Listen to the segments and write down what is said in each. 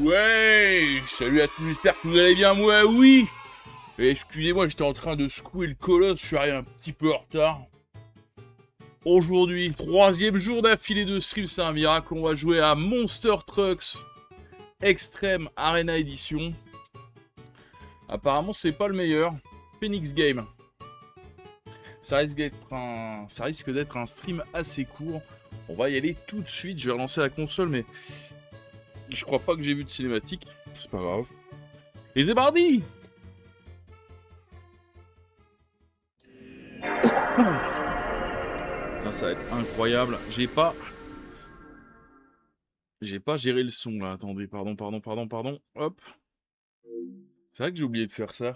Ouais, salut à tous, j'espère que vous allez bien, moi oui. Et excusez-moi, j'étais en train de secouer le colosse, je suis arrivé un petit peu en retard. Aujourd'hui, 3e jour d'affilée de stream, c'est un miracle, on va jouer à Monster Trucks Extreme Arena Edition. Apparemment, c'est pas le meilleur. Phoenix Game. Ça risque d'être un stream assez court. On va y aller tout de suite, je vais relancer la console, mais je crois pas que j'ai vu de cinématique, c'est pas grave. Et c'est parti. Putain, ça va être incroyable. J'ai pas géré le son là. Attendez, pardon. Hop. C'est vrai que j'ai oublié de faire ça.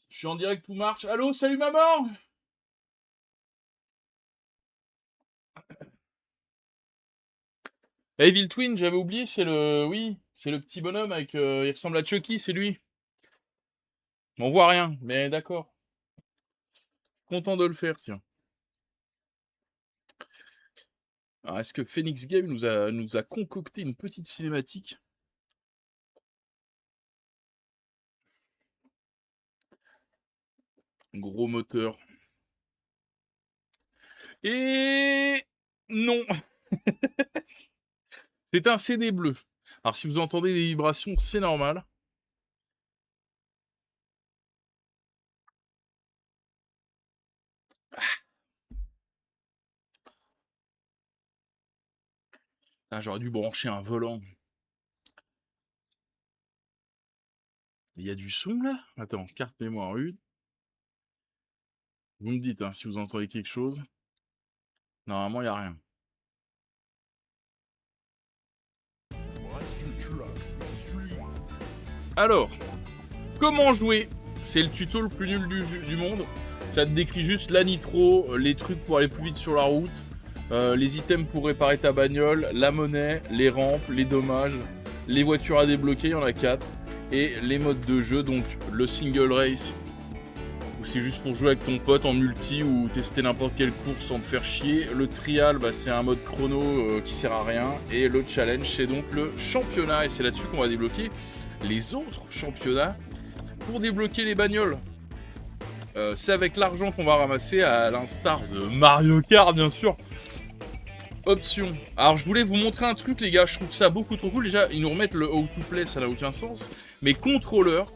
Je suis en direct, tout marche. Allô, salut maman. Evil Twin, j'avais oublié, c'est le... Oui, c'est le petit bonhomme avec... il ressemble à Chucky, c'est lui. On voit rien, mais d'accord. Content de le faire, tiens. Alors, est-ce que Phoenix Game nous a concocté une petite cinématique? Gros moteur. Et... non. C'est un CD bleu. Alors, si vous entendez des vibrations, c'est normal. Ah, j'aurais dû brancher un volant. Il y a du son, là? Attends, carte mémoire 1. Vous me dites, hein, si vous entendez quelque chose. Normalement, il n'y a rien. Alors, comment jouer? C'est le tuto le plus nul du monde. Ça te décrit juste la nitro, les trucs pour aller plus vite sur la route, les items pour réparer ta bagnole, la monnaie, les rampes, les dommages, les voitures à débloquer, il y en a 4, et les modes de jeu, donc le single race, où c'est juste pour jouer avec ton pote en multi ou tester n'importe quelle course sans te faire chier. Le trial, bah, c'est un mode chrono qui sert à rien, et le challenge, c'est donc le championnat, et c'est là-dessus qu'on va débloquer les autres championnats pour débloquer les bagnoles. C'est avec l'argent qu'on va ramasser, à l'instar de Mario Kart, bien sûr. Option. Alors, je voulais vous montrer un truc, les gars. Je trouve ça beaucoup trop cool. Déjà, ils nous remettent le how to play, ça n'a aucun sens. Mais contrôleur,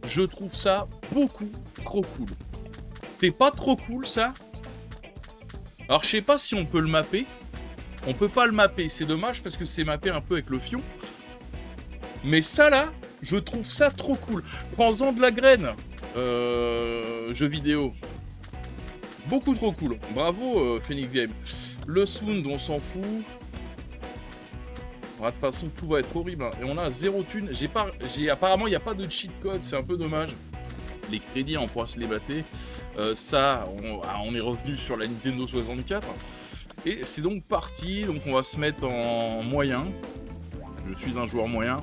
je trouve ça beaucoup trop cool. C'est pas trop cool, ça? Alors, je sais pas si on peut le mapper. On peut pas le mapper. C'est dommage parce que c'est mappé un peu avec le fion. Mais ça, là, je trouve ça trop cool. Prends-en de la graine. Jeux vidéo. Beaucoup trop cool. Bravo Phoenix Game. Le sound, on s'en fout. De toute façon, tout va être horrible. Hein. Et on a 0 thunes. Apparemment, il n'y a pas de cheat code. C'est un peu dommage. Les crédits, on pourra se les battre. Ça, on est revenu sur la Nintendo 64. Et c'est donc parti. Donc, on va se mettre en moyen. Je suis un joueur moyen.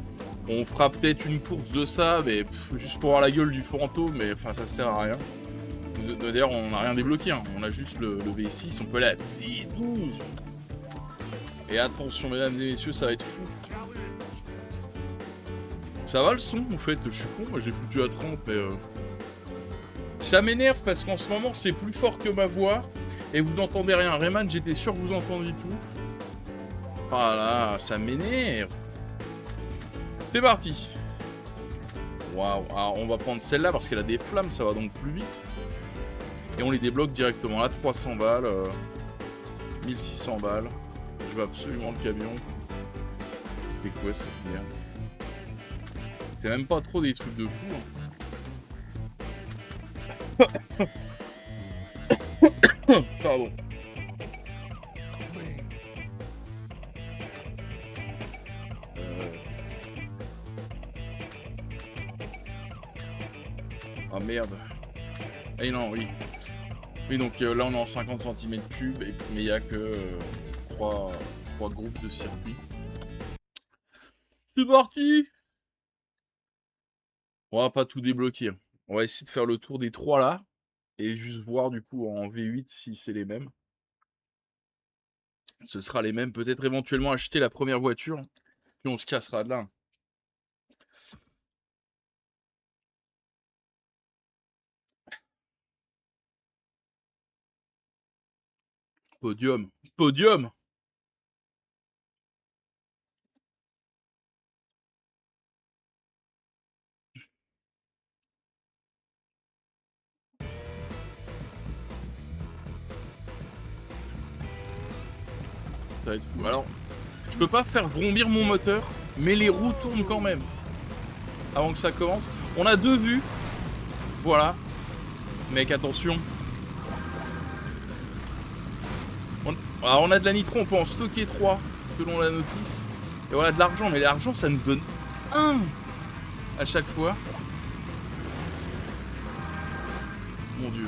On fera peut-être une course de ça, mais juste pour avoir la gueule du fantôme, mais enfin ça sert à rien. D'ailleurs, on n'a rien débloqué, hein. On a juste le V6, on peut aller à V12. Et attention, mesdames et messieurs, ça va être fou. Ça va le son, en fait, je suis con, moi j'ai foutu à 30, mais... Ça m'énerve parce qu'en ce moment, c'est plus fort que ma voix. Et vous n'entendez rien. Rayman, j'étais sûr que vous entendiez tout. Ah là, ça m'énerve. C'est parti. Waouh. Alors, on va prendre celle-là parce qu'elle a des flammes, ça va donc plus vite. Et on les débloque directement. Là, 300 balles. 1600 balles. Je veux absolument le camion. C'est quoi cette merde? C'est même pas trop des trucs de fou. Hein. Pardon. Ah merde. Eh non, oui. Oui, donc là on est en 50 cm3, mais il n'y a que 3 groupes de circuits. C'est parti! On va pas tout débloquer. Hein. On va essayer de faire le tour des 3 là. Et juste voir du coup en V8 si c'est les mêmes. Ce sera les mêmes. Peut-être éventuellement acheter la première voiture. Puis on se cassera de là. Podium. Podium! Ça va être fou. Alors, je peux pas faire vrombir mon moteur, mais les roues tournent quand même. Avant que ça commence. On a 2 vues. Voilà. Mec, attention. Alors, on a de la nitro, on peut en stocker 3, selon la notice. Et voilà, de l'argent. Mais l'argent, ça nous donne 1 à chaque fois. Mon Dieu.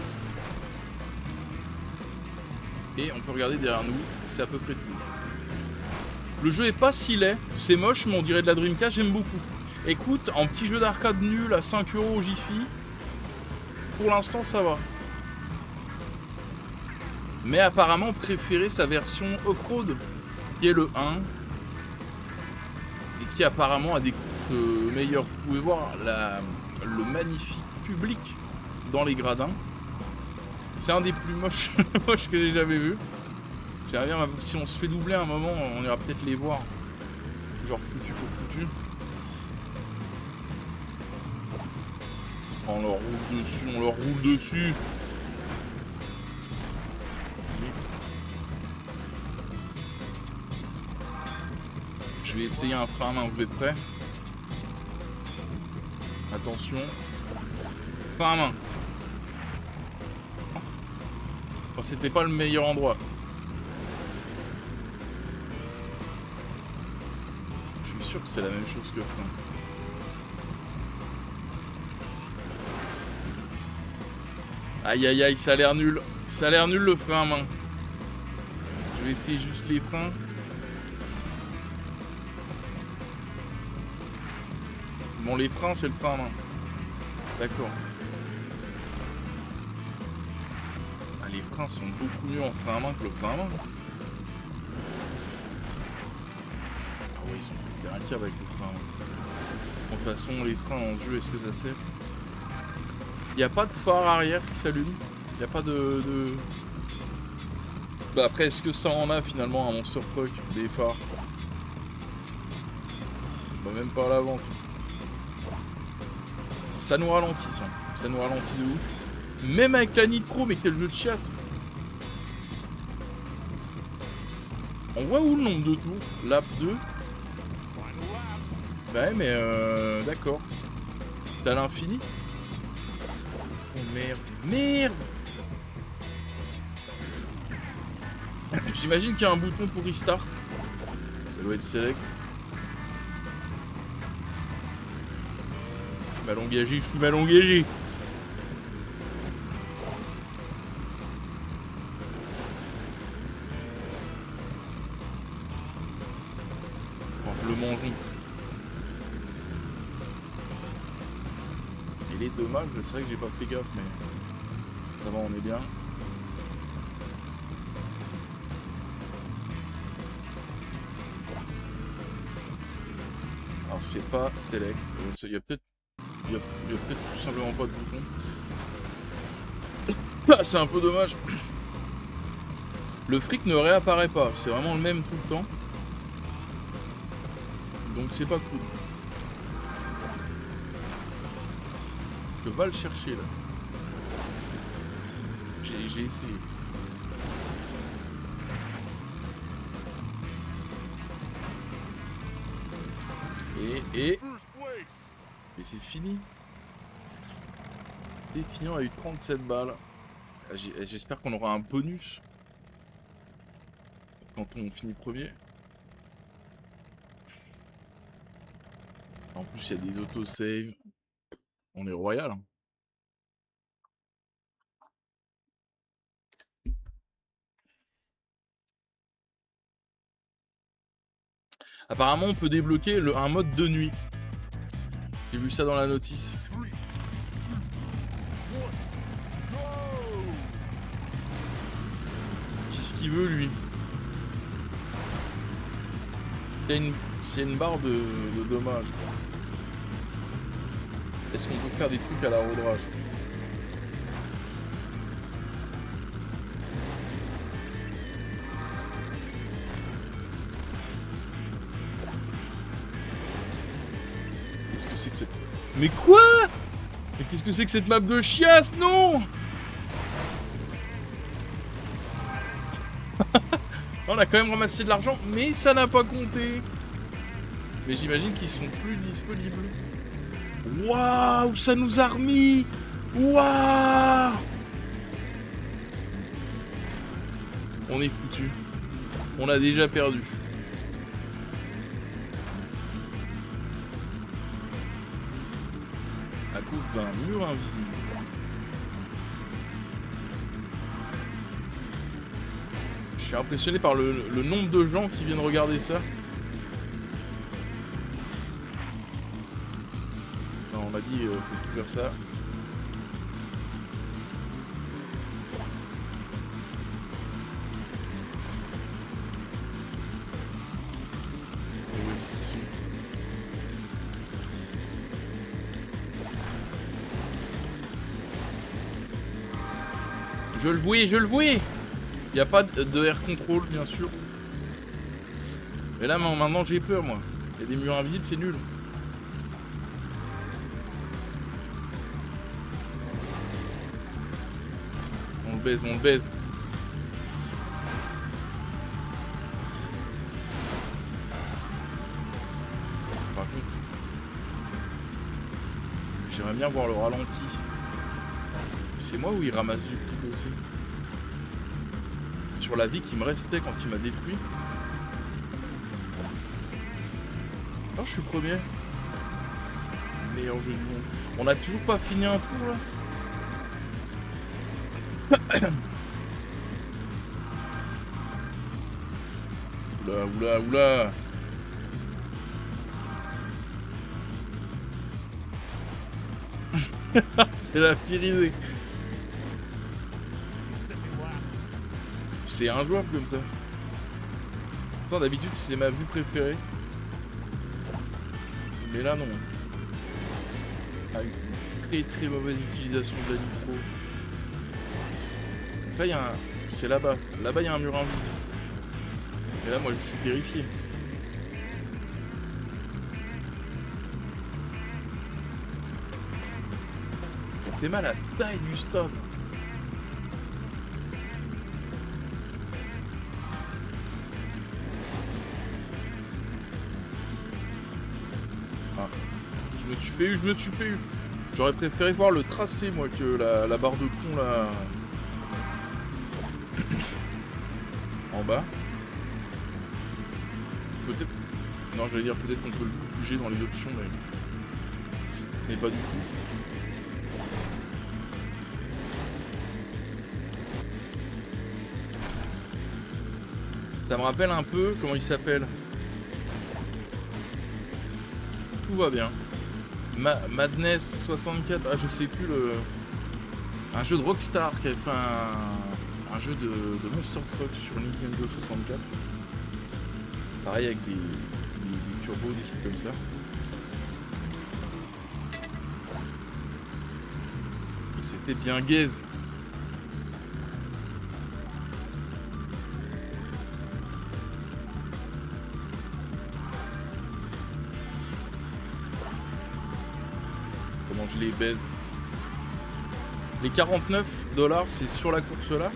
Et on peut regarder derrière nous, c'est à peu près tout. Le jeu est pas si laid, c'est moche, mais on dirait de la Dreamcast, j'aime beaucoup. Écoute, en petit jeu d'arcade nul à 5 € au Jiffy, pour l'instant ça va. Mais apparemment préféré sa version off-road, qui est le 1, et qui apparemment a des courses meilleures. Vous pouvez voir le magnifique public dans les gradins. C'est un des plus moches, moches que j'ai jamais vu. J'aimerais bien, si on se fait doubler à un moment, on ira peut-être les voir. Genre foutu pour foutu. On leur roule dessus, on leur roule dessus. Je vais essayer un frein à main, vous êtes prêts? Attention. Frein à main. Oh, c'était pas le meilleur endroit. Je suis sûr que c'est la même chose que frein. Aïe aïe aïe, ça a l'air nul. Ça a l'air nul le frein à main. Je vais essayer juste les freins. Bon, les freins, c'est le frein à main. D'accord. Ah, les freins sont beaucoup mieux en frein à main que le frein à main. Ah ouais, ils sont hyper câble avec le frein à main. De toute façon, les freins en jeu, est-ce que ça sert? Il n'y a pas de phare arrière qui s'allume. Il n'y a pas de... Bah après, est-ce que ça en a finalement un Monster Truck, des phares? Bah même pas à l'avant. Ça nous ralentit ça. Ça nous ralentit de ouf. Même avec la nitro, mais quel jeu de chiasse. On voit où le nombre de tours? Lap 2. Bah ouais mais d'accord. T'as l'infini? Oh merde. Merde. J'imagine qu'il y a un bouton pour restart. Ça doit être select. Je suis mal engagé, je suis mal engagé. Quand je le mange. Il est dommage, c'est vrai que j'ai pas fait gaffe, mais ça va, on est bien. Alors c'est pas select, il y a peut-être tout simplement pas de bouton. Ah, c'est un peu dommage. Le fric ne réapparaît pas, c'est vraiment le même tout le temps. Donc c'est pas cool. Je vais le chercher là. J'ai essayé. Et c'est fini. C'est fini, on a eu 37 balles. J'espère qu'on aura un bonus quand on finit premier. En plus, il y a des autosaves. On est royal. Hein. Apparemment, on peut débloquer un mode de nuit. J'ai vu ça dans la notice. Qu'est-ce qu'il veut, lui? C'est une barre de dommages. Est-ce qu'on peut faire des trucs à la rodrage? Qu'est-ce que c'est que cette... Mais quoi? Mais qu'est-ce que c'est que cette map de chiasse? Non. On a quand même ramassé de l'argent, mais ça n'a pas compté. Mais j'imagine qu'ils sont plus disponibles. Waouh, ça nous a remis. Waouh. On est foutu. On a déjà perdu. À cause d'un mur invisible. Je suis impressionné par le nombre de gens qui viennent regarder ça. Non, on m'a dit faut tout faire ça. Et où est-ce qu'ils sont? Je le vois, je le vois. Il n'y a pas de air control, bien sûr. Mais là, maintenant, j'ai peur, moi. Il y a des murs invisibles, c'est nul. On le baise, on le baise. Par contre, j'aimerais bien voir le ralenti. C'est moi ou il ramasse du fric aussi? Sur la vie qui me restait quand il m'a détruit. Oh, je suis premier. Meilleur jeu du monde. On a toujours pas fini un tour là. Oula, oula, oula. C'est la pire idée. C'est injouable comme ça. Ça, d'habitude, c'est ma vue préférée. Mais là, non. Ah, une très très mauvaise utilisation de la nitro. Là, il y a un... C'est là-bas. Là-bas, il y a un mur invisible. Et là, moi, je suis terrifié. On fait mal à la taille du stade. Ah. Je me suis fait eu. J'aurais préféré voir le tracé, moi, que la barre de con, là. En bas. Peut-être... Non, j'allais dire peut-être qu'on peut le bouger dans les options, mais pas du tout. Ça me rappelle un peu, comment il s'appelle? Tout va bien. Madness 64, ah je sais plus le... Un jeu de Rockstar qui avait fait un jeu de Monster Truck sur Nintendo 64. Pareil avec des turbos, des trucs comme ça. Et c'était bien gaze. comment je les baise. Les 49 $, c'est sur la course là.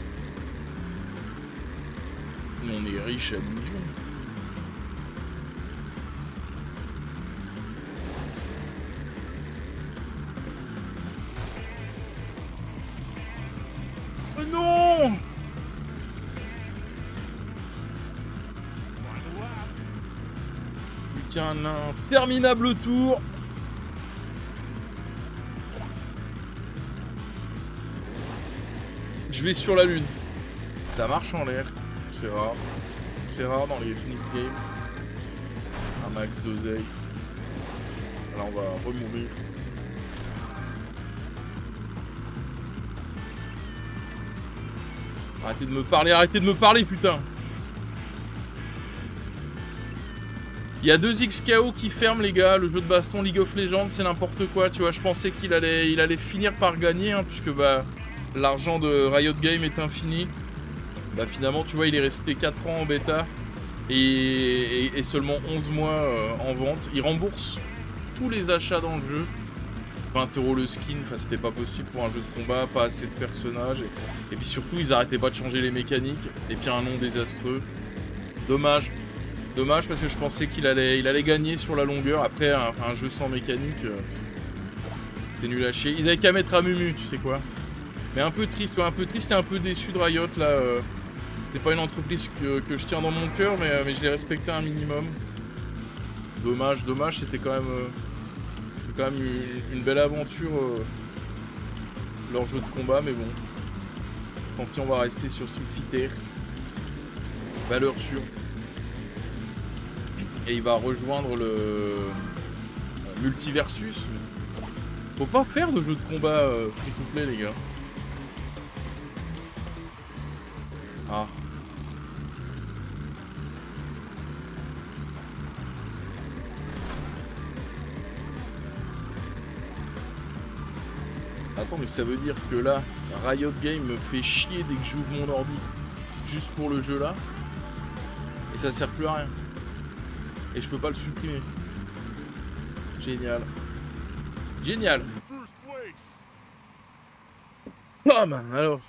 On est riche à millions. Oh non! Plus qu'un interminable tour. Je vais sur la lune. Ça marche en l'air. C'est rare. C'est rare dans les Phoenix Games. Un max d'oseille. Là on va remourir. Arrêtez de me parler putain. Il y a 2 XKO qui ferment les gars, le jeu de baston League of Legends c'est n'importe quoi, tu vois, je pensais qu'il allait finir par gagner, hein, puisque bah l'argent de Riot Games est infini. Bah finalement tu vois il est resté 4 ans en bêta et seulement 11 mois en vente. Il rembourse tous les achats dans le jeu. 20 € le skin, enfin c'était pas possible pour un jeu de combat, pas assez de personnages. Et puis surtout ils arrêtaient pas de changer les mécaniques. Et puis un nom désastreux. Dommage. Dommage parce que je pensais qu'il allait gagner sur la longueur. Après un jeu sans mécanique, c'est nul à chier. Ils avaient qu'à mettre à Mumu, tu sais quoi. Mais un peu triste, ouais, un peu triste et un peu déçu de Riot là. C'est pas une entreprise que je tiens dans mon cœur, mais je l'ai respecté un minimum. Dommage, dommage, c'était quand même une belle aventure leur jeu de combat, mais bon. Tant pis, on va rester sur Street Fighter. Valeur sûre. Et il va rejoindre le Multiversus. Faut pas faire de jeu de combat free to play les gars. Ah. Attends, mais ça veut dire que là, Riot Games me fait chier dès que j'ouvre mon ordi. Juste pour le jeu là. Et ça sert plus à rien. Et je peux pas le supprimer. Génial. Génial. Oh man, alors.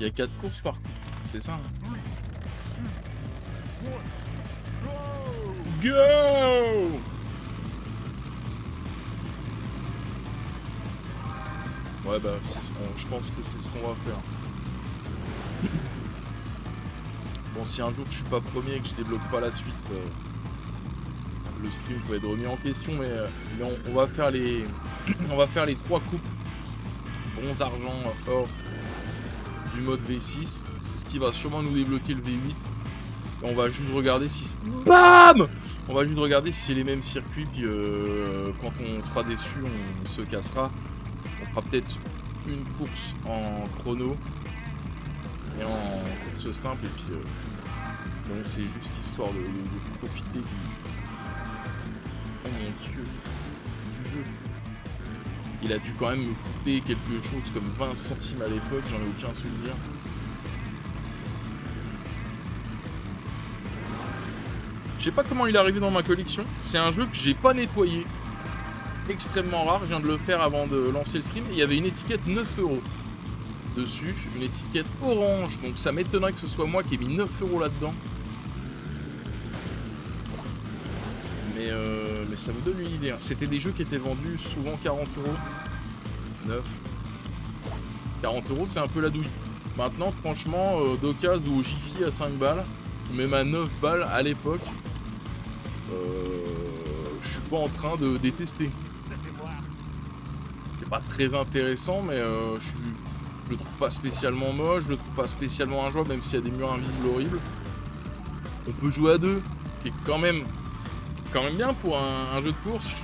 Il y a 4 courses par coup, c'est ça. Hein. Go! Ouais bah je pense que c'est ce qu'on va faire. Bon si un jour je suis pas premier et que je débloque pas la suite, le stream peut être remis en question, mais on va faire les on va faire les 3 coupes. Bronze, argent, or du mode V6, ce qui va sûrement nous débloquer le V8. Et on va juste regarder si... BAM! On va juste regarder si c'est les mêmes circuits, puis quand on sera déçu, on se cassera. On fera peut-être une course en chrono et en course simple, et puis donc c'est juste histoire de profiter oh mon dieu, du jeu. Il a dû quand même me coûter quelque chose comme 20 centimes à l'époque, j'en ai aucun souvenir. Je sais pas comment il est arrivé dans ma collection. C'est un jeu que j'ai pas nettoyé. Extrêmement rare, je viens de le faire avant de lancer le stream. Il y avait une étiquette 9 € dessus, une étiquette orange. Donc ça m'étonnerait que ce soit moi qui ai mis 9 € là-dedans. Mais ça vous donne une idée. Hein. C'était des jeux qui étaient vendus souvent 40 €. 9. 40 €, c'est un peu la douille. Maintenant, franchement, d'occasion ou au Jiffy à 5 balles, ou même à 9 balles à l'époque, je suis pas en train de détester. C'est pas très intéressant, mais je le trouve pas spécialement moche, je le trouve pas spécialement injouable, même s'il y a des murs invisibles horribles. On peut jouer à deux, qui est quand même quand même bien pour un jeu de course.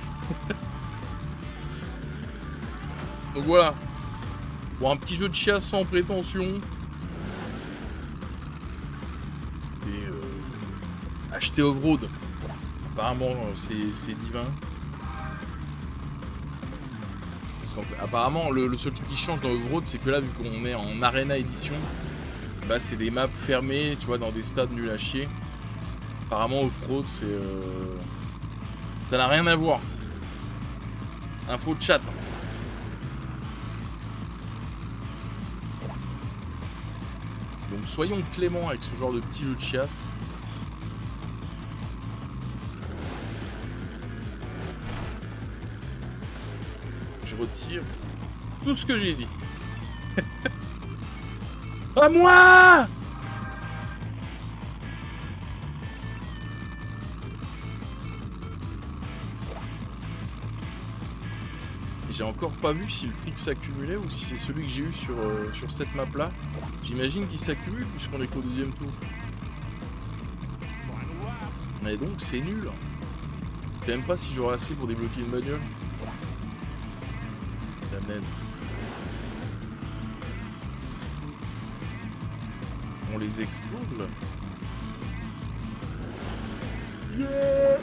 Donc voilà. Bon, un petit jeu de chiasse sans prétention. Et acheter Off-Road. Apparemment, c'est divin. Parce qu'apparemment, le seul truc qui change dans Off-Road, c'est que là, vu qu'on est en Arena Edition, bah c'est des maps fermées, tu vois, dans des stades nuls à chier. Apparemment, Off-Road, c'est... ça n'a rien à voir. Info de chat. Donc soyons cléments avec ce genre de petit jeu de chiasse. Je retire tout ce que j'ai dit. À moi! J'ai encore pas vu si le fric s'accumulait ou si c'est celui que j'ai eu sur cette map là. J'imagine qu'il s'accumule puisqu'on est qu'au deuxième tour. Mais donc c'est nul. Je sais même pas si j'aurai assez pour débloquer une bagnole. La merde. On les explose là. Yeah!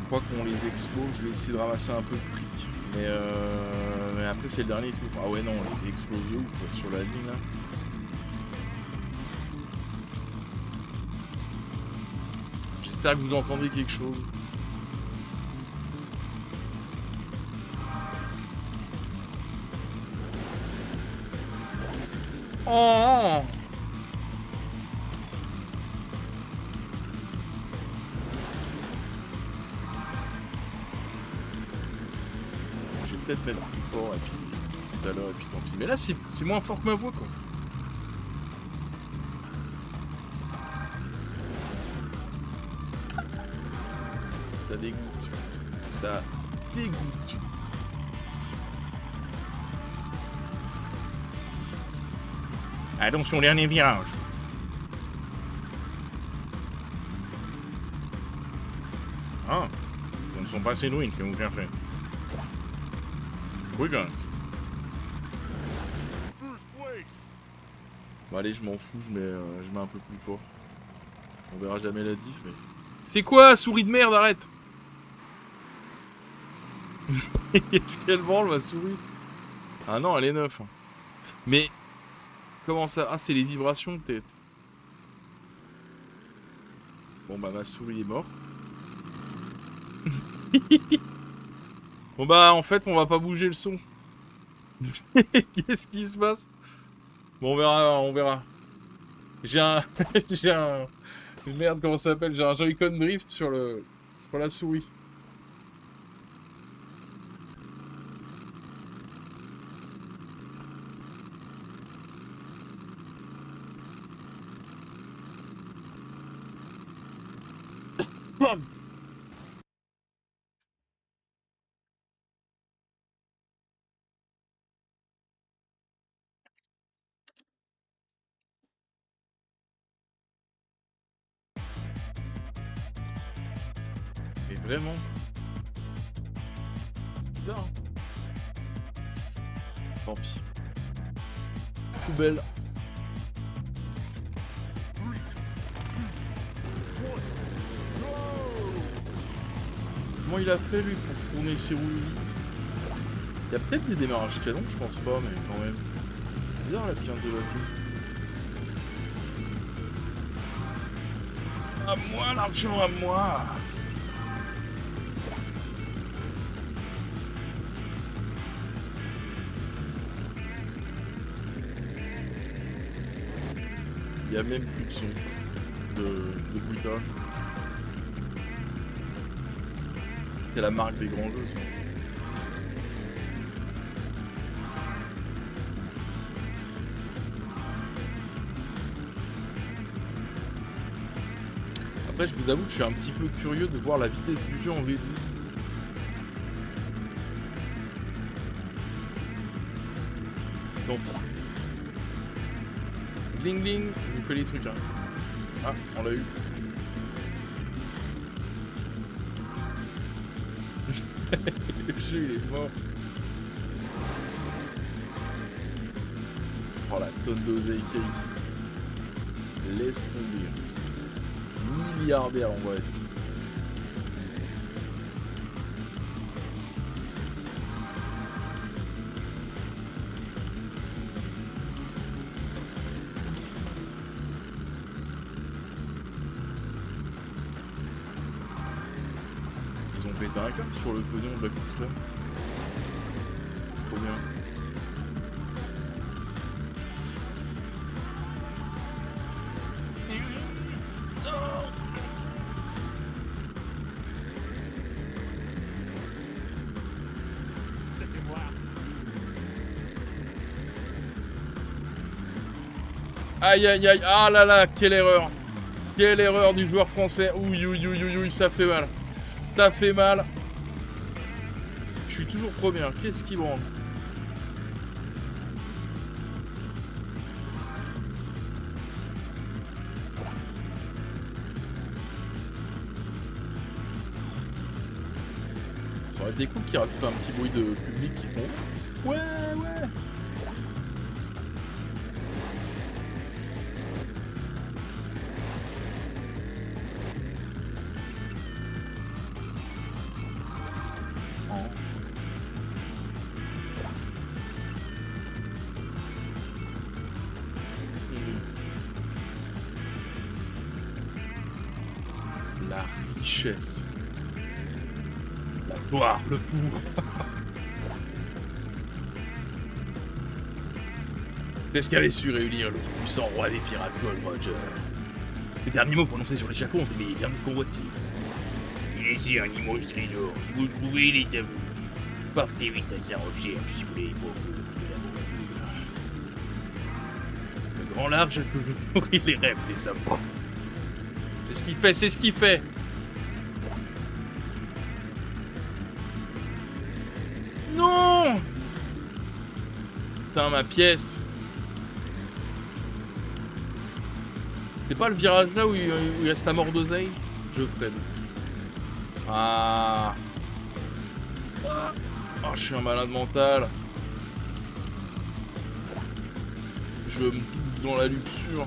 Une fois qu'on les explose, je vais essayer de ramasser un peu de fric. Mais après c'est le dernier truc. Ah ouais non, on les explose où sur la ligne là. J'espère que vous entendez quelque chose. Oh! Je vais peut-être mettre plus fort et puis tout à l'heure et puis tant pis. Mais là c'est moins fort que ma voix quoi. Ça dégoûte. Ça dégoûte. Attention, dernier virage. Ah, ce ne sont pas ces nouilles que vous cherchez. Oui, bien. Bon, allez, je m'en fous, je mets un peu plus fort. On verra jamais la diff, mais... C'est quoi, souris de merde, arrête! Qu'est-ce qu'elle branle, ma souris? Ah non, elle est neuve. Mais... Comment ça? Ah, c'est les vibrations, peut-être. Bon, bah, ma souris est morte. Bon, bah, en fait, on va pas bouger le son. Qu'est-ce qui se passe? Bon, on verra, on verra. J'ai un... J'ai un... Merde, comment ça s'appelle? J'ai un Joy-Con Drift sur la souris. Mais vraiment. C'est bizarre, hein. Tant pis. Poubelle. Comment il a fait lui pour tourner ses roues vite? Il y a peut-être des démarrages canon, je pense pas, mais quand même. C'est bizarre la science de Vassi. À moi l'argent, à moi! Il y a même plus de son de bruitage. C'est la marque des grands jeux, ça. Après, je vous avoue que je suis un petit peu curieux de voir la vitesse du jeu en V12. Donc, bling bling, je vous fais les trucs. Hein. Ah, on l'a eu. Le jeu il est mort. Oh la tonne d'oseille qu'il y a ici. Laisse tomber. Milliardaire on va être. Ils ont pété un câble sur le pognon de la course là. Trop bien. Aïe aïe aïe, ah là là, quelle erreur. Quelle erreur du joueur français. Ouïe ouïe ouïe ouïe, ouïe, ça fait mal. Ça fait mal. Je suis toujours premier, qu'est-ce qui branle? Ça aurait été cool qu'ils rajoutent un petit bruit de public qui font ouais ouais. La richesse. La gloire, le pouvoir. Qu'est-ce qu'avait su réunir le tout-puissant roi des pirates Gold Roger? Les derniers mots prononcés sur l'échafaud ont éveillé bien de convoitises. Il est ici un immense trésor. Vous le trouvez, il est à vous. Partez vite à sa recherche si vous voulez pour vous de l'aventure. Le grand large a toujours nourri les rêves des savants. C'est ce qu'il fait, c'est ce qu'il fait. Non! Putain, ma pièce. C'est pas le virage là où il reste la mort d'oseille? Je freine. Ah. Oh, je suis un malade mental. Je me touche dans la luxure.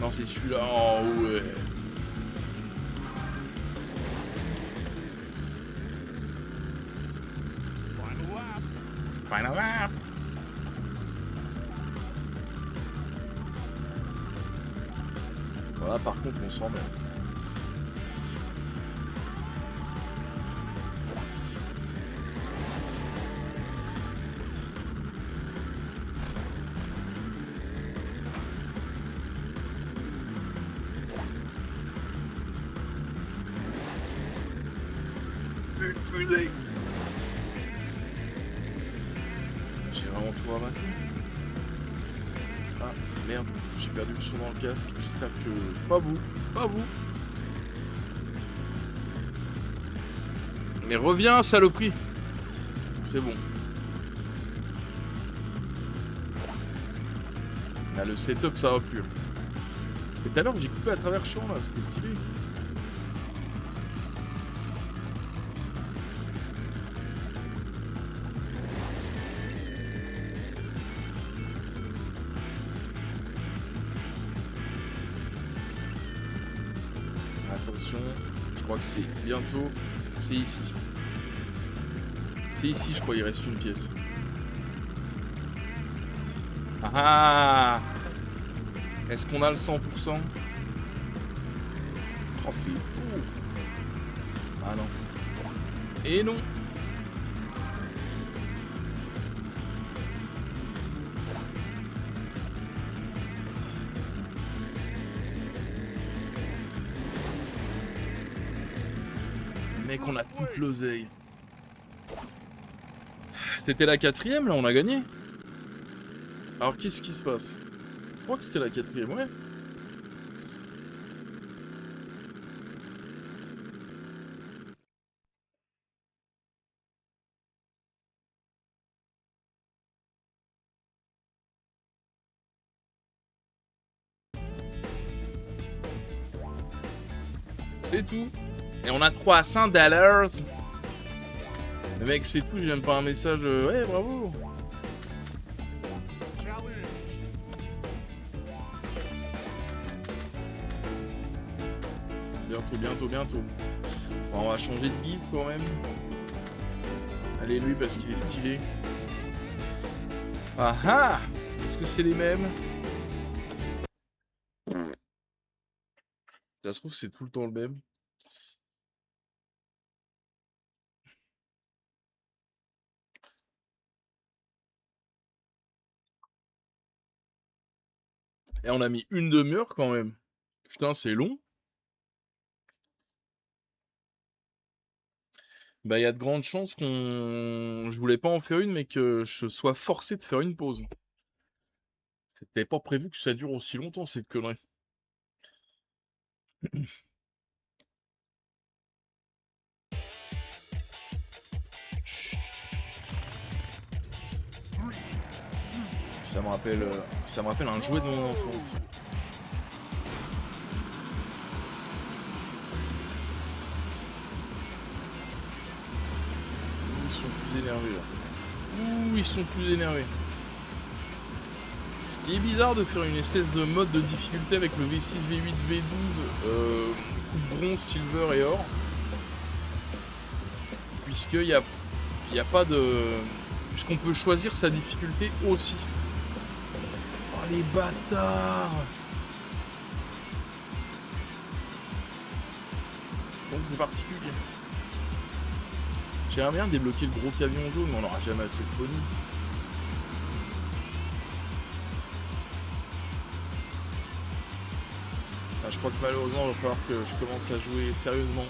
Non, c'est celui-là. Oh ouais. Final lap. Voilà, par contre, on s'en met. J'ai vraiment tout ramassé. Ah merde, j'ai perdu le son dans le casque. J'espère que... Pas vous, pas vous. Mais reviens, saloperie. C'est bon. Là, le setup, ça va plus. Et tout à l'heure, j'ai coupé à travers le champ, là. C'était stylé. Attention, je crois que c'est bientôt. C'est ici. C'est ici, je crois, il reste une pièce. Ah ah! Est-ce qu'on a le 100%? Oh, c'est... Ah non. Et non. Mec, on a toute l'oseille. T'étais la quatrième, là, on a gagné. Alors, qu'est-ce qui se passe? Je crois que c'était la quatrième, ouais. C'est tout. Et on a 300 $. Mais mec, c'est tout, j'ai même pas un message. Ouais, bravo. Bientôt. Bon, on va changer de guide quand même. Allez, lui, parce qu'il est stylé. Ah ah! Est-ce que c'est les mêmes? Ça se trouve, c'est tout le temps le même. Et on a mis une demi-heure quand même. Putain, c'est long. Bah, il y a de grandes chances qu'on... Je voulais pas en faire une, mais que je sois forcé de faire une pause. C'était pas prévu que ça dure aussi longtemps, cette connerie. Ça me rappelle un jouet de mon enfance. Ils sont plus énervés là. Ouh, ils sont plus énervés. Ce qui est bizarre de faire une espèce de mode de difficulté avec le V6, V8, V12, coupe bronze, silver et or. Puisqu'il n'y a pas de... Puisqu'on peut choisir sa difficulté aussi. Oh les bâtards! Donc c'est particulier. J'aimerais bien débloquer le gros camion jaune, mais on n'aura jamais assez de pognon. Je crois que malheureusement, il va falloir que je commence à jouer sérieusement.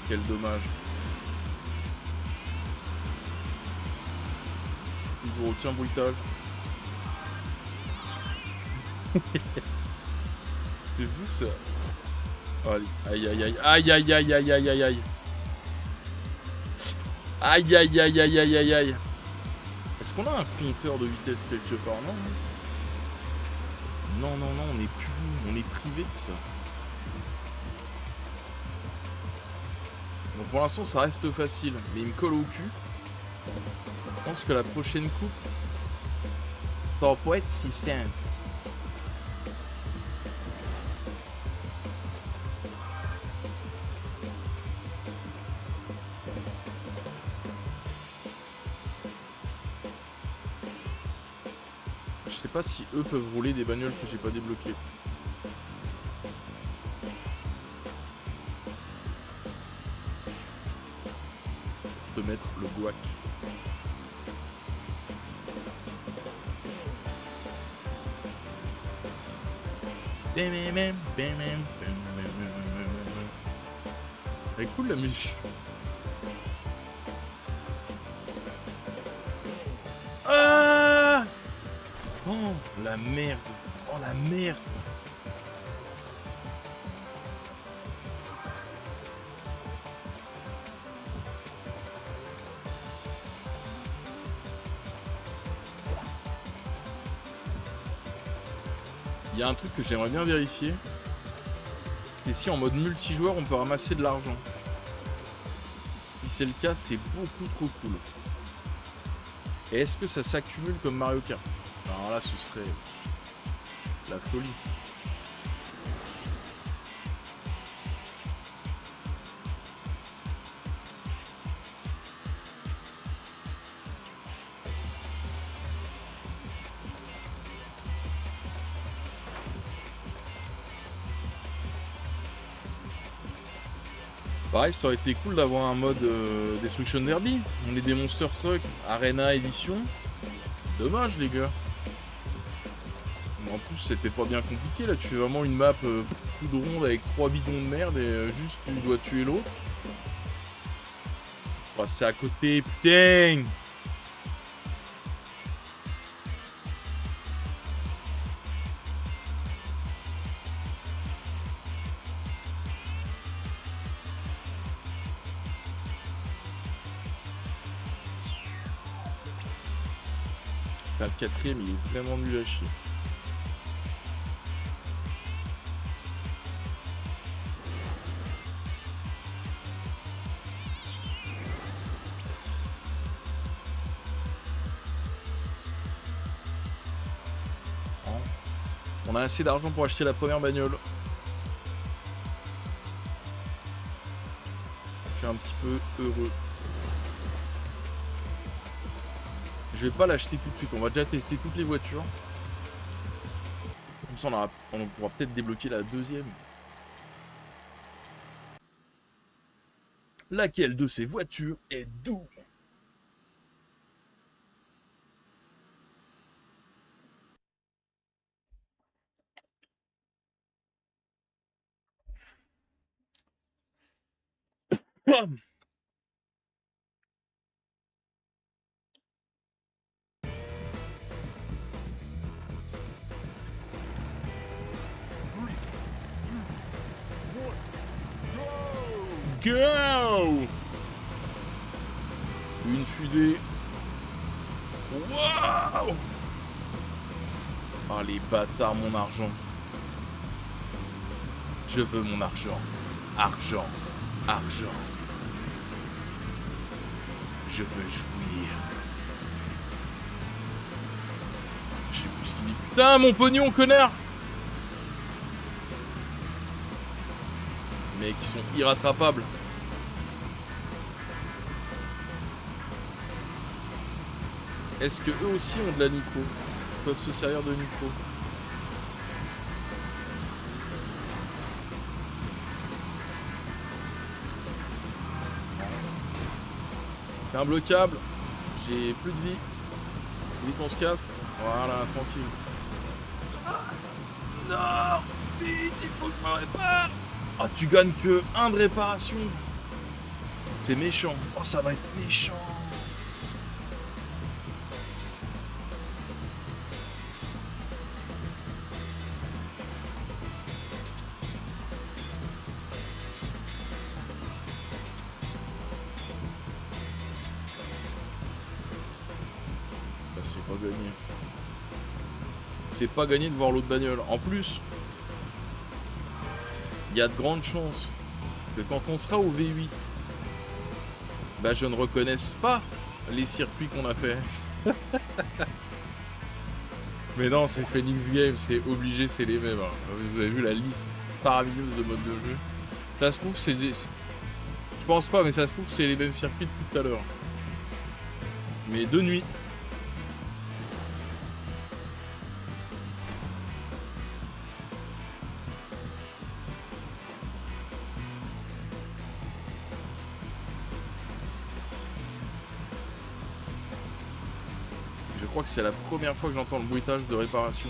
Quel dommage. Toujours aucun bruitage. C'est fou ça. Allez, aïe aïe aïe aïe aïe aïe aïe aïe aïe aïe. Aïe aïe aïe aïe aïe aïe aïe. Est-ce qu'on a un compteur de vitesse quelque part? Non. Non, non, non, on est privé de ça. Donc pour l'instant ça reste facile, mais il me colle au cul. Je pense que la prochaine coupe, ça va pas être si simple. Je sais pas si eux peuvent rouler des bagnoles que j'ai pas débloquées. De mettre le guac. Elle est cool la musique. Ah! Oh la merde. Oh la merde. Il y a un truc que j'aimerais bien vérifier. Et si en mode multijoueur on peut ramasser de l'argent. Si c'est le cas, c'est beaucoup trop cool. Et est-ce que ça s'accumule comme Mario Kart? Alors là, ce serait la folie. Pareil, ça aurait été cool d'avoir un mode Destruction Derby. On est des Monster Truck, Arena Edition. Dommage les gars. En plus c'était pas bien compliqué là, tu fais vraiment une map toute ronde avec 3 bidons de merde et juste tu dois tuer l'autre. Passer à côté, putain! Le quatrième il est vraiment nul à chier. On a assez d'argent pour acheter la première bagnole. Je suis un petit peu heureux. Je vais pas l'acheter tout de suite. On va déjà tester toutes les voitures. Comme ça, on pourra peut-être débloquer la deuxième. Laquelle de ces voitures est doux? Go! Une fusée. Waouh! Ah les bâtards, mon argent. Je veux mon argent. Argent. Argent. Je veux jouir. Je sais plus ce qu'il dit. Putain, mon pognon, connard! Mec, ils sont irrattrapables. Est-ce que eux aussi ont de la nitro? Ils peuvent se servir de nitro. C'est imbloquable. J'ai plus de vie. Vite, on se casse. Voilà, tranquille. Non! Vite, il faut que je me répare! Ah, tu gagnes que 1 de réparation. C'est méchant. Oh, ça va être méchant. Bah, c'est pas gagné. C'est pas gagné de voir l'autre bagnole. En plus, il y a de grandes chances que quand on sera au V8, bah je ne reconnaisse pas les circuits qu'on a fait. Mais non, c'est Phoenix Games, c'est obligé, c'est les mêmes. Hein. Vous avez vu la liste paramineuse de modes de jeu. Ça se trouve, c'est des... Je pense pas, mais ça se trouve, c'est les mêmes circuits depuis tout à l'heure. Mais de nuit. Je crois que c'est la première fois que j'entends le bruitage de réparation.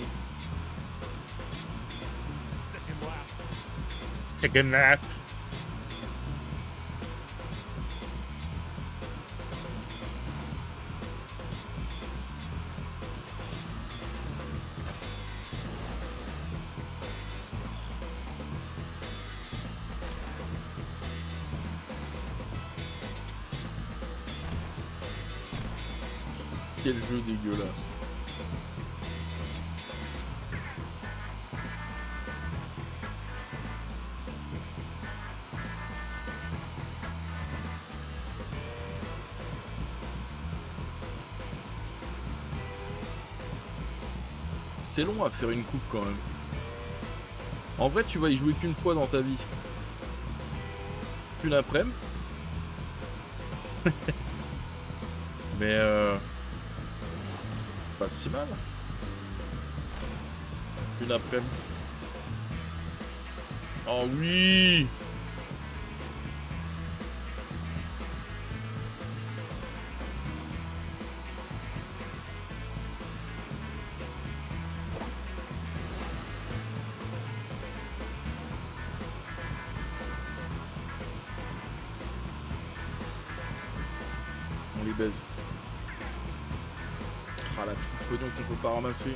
Second lap. Quel jeu dégueulasse. C'est long à faire une coupe quand même. En vrai, tu vas y jouer qu'une fois dans ta vie. Une après-midi. Mais pas si mal. Une après-midi. Oh oui! On les baise. Ah la toute pognon qu'on peut pas ramasser.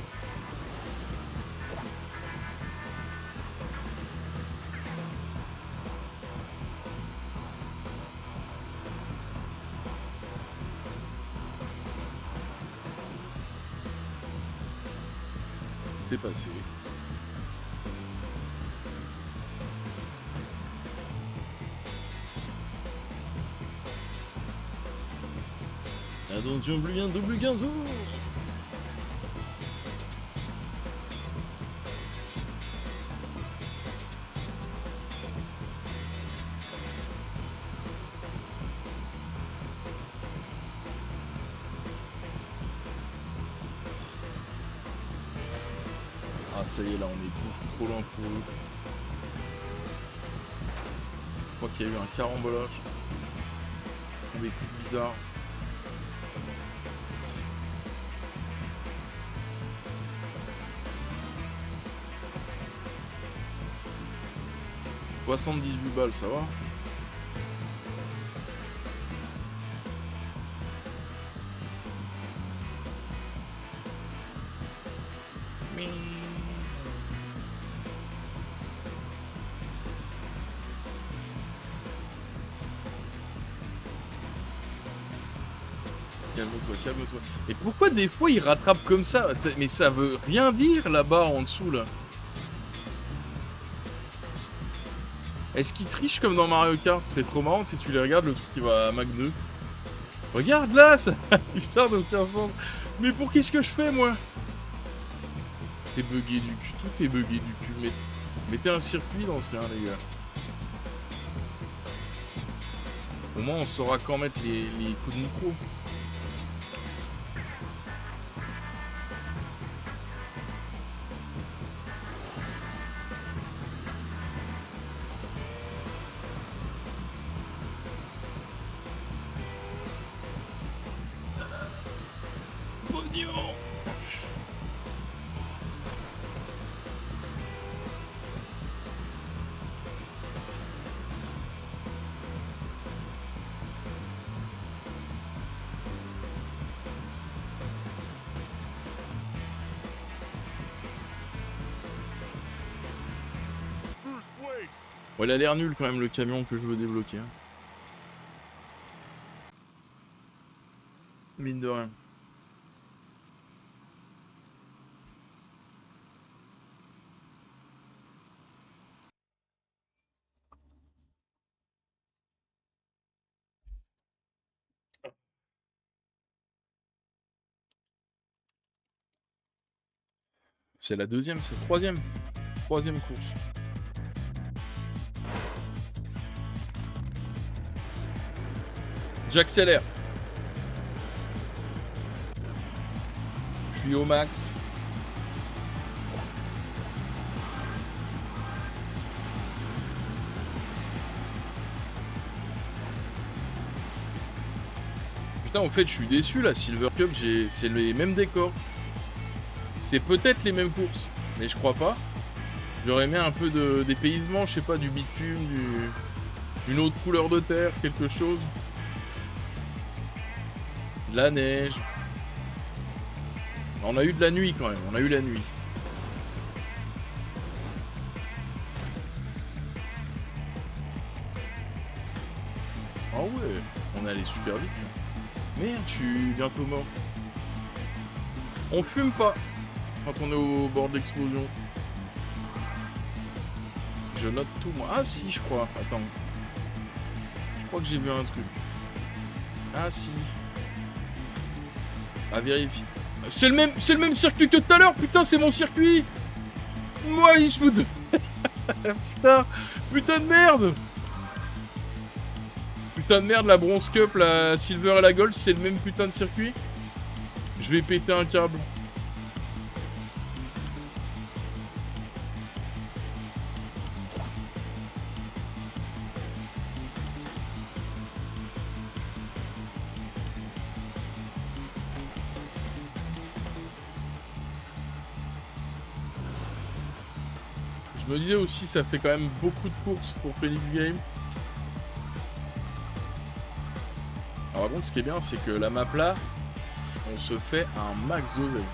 C'est passé. Attention, plus bientôt. ça y est, là, on est beaucoup trop loin pour eux. Je crois qu'il y a eu un carambolage. Des coups bizarres. « 78 balles, ça va ?» Calme-toi, calme-toi. Et pourquoi des fois il rattrape comme ça? Mais ça veut rien dire là-bas en dessous là. Est-ce qu'il triche comme dans Mario Kart? Ce serait trop marrant si tu les regardes, le truc qui va à Mach 2. Regarde là, ça putain d'aucun sens. Mais pour qu'est-ce que je fais moi? C'est bugué du cul, tout est bugué du cul. Mettez un circuit dans ce cas, les gars. Au moins on saura quand mettre les coups de micro. Bon, il a l'air nul quand même le camion que je veux débloquer. Mine de rien. C'est la deuxième, c'est la troisième. Troisième course. J'accélère. Je suis au max. Putain, en fait, je suis déçu, la Silver Cup, c'est les mêmes décors. C'est peut-être les mêmes courses, mais je crois pas. J'aurais aimé un peu de dépaysement, je sais pas, du bitume, une autre couleur de terre, quelque chose. De la neige. On a eu de la nuit quand même, on a eu la nuit. Ah ouais, on est allé super vite. Merde, je suis bientôt mort. On fume pas quand on est au bord de l'explosion. Je note tout moi. Ah si, je crois. Attends. Je crois que j'ai vu un truc. Ah si. À vérifier. C'est le même circuit que tout à l'heure, putain, c'est mon circuit. Moi, il se fout de... putain de merde. Putain de merde, la Bronze Cup, la Silver et la Gold, c'est le même putain de circuit. Je vais péter un câble. Je me disais aussi, ça fait quand même beaucoup de courses pour Phoenix Game. Alors par contre, ce qui est bien, c'est que la map là, on se fait un max d'oseille.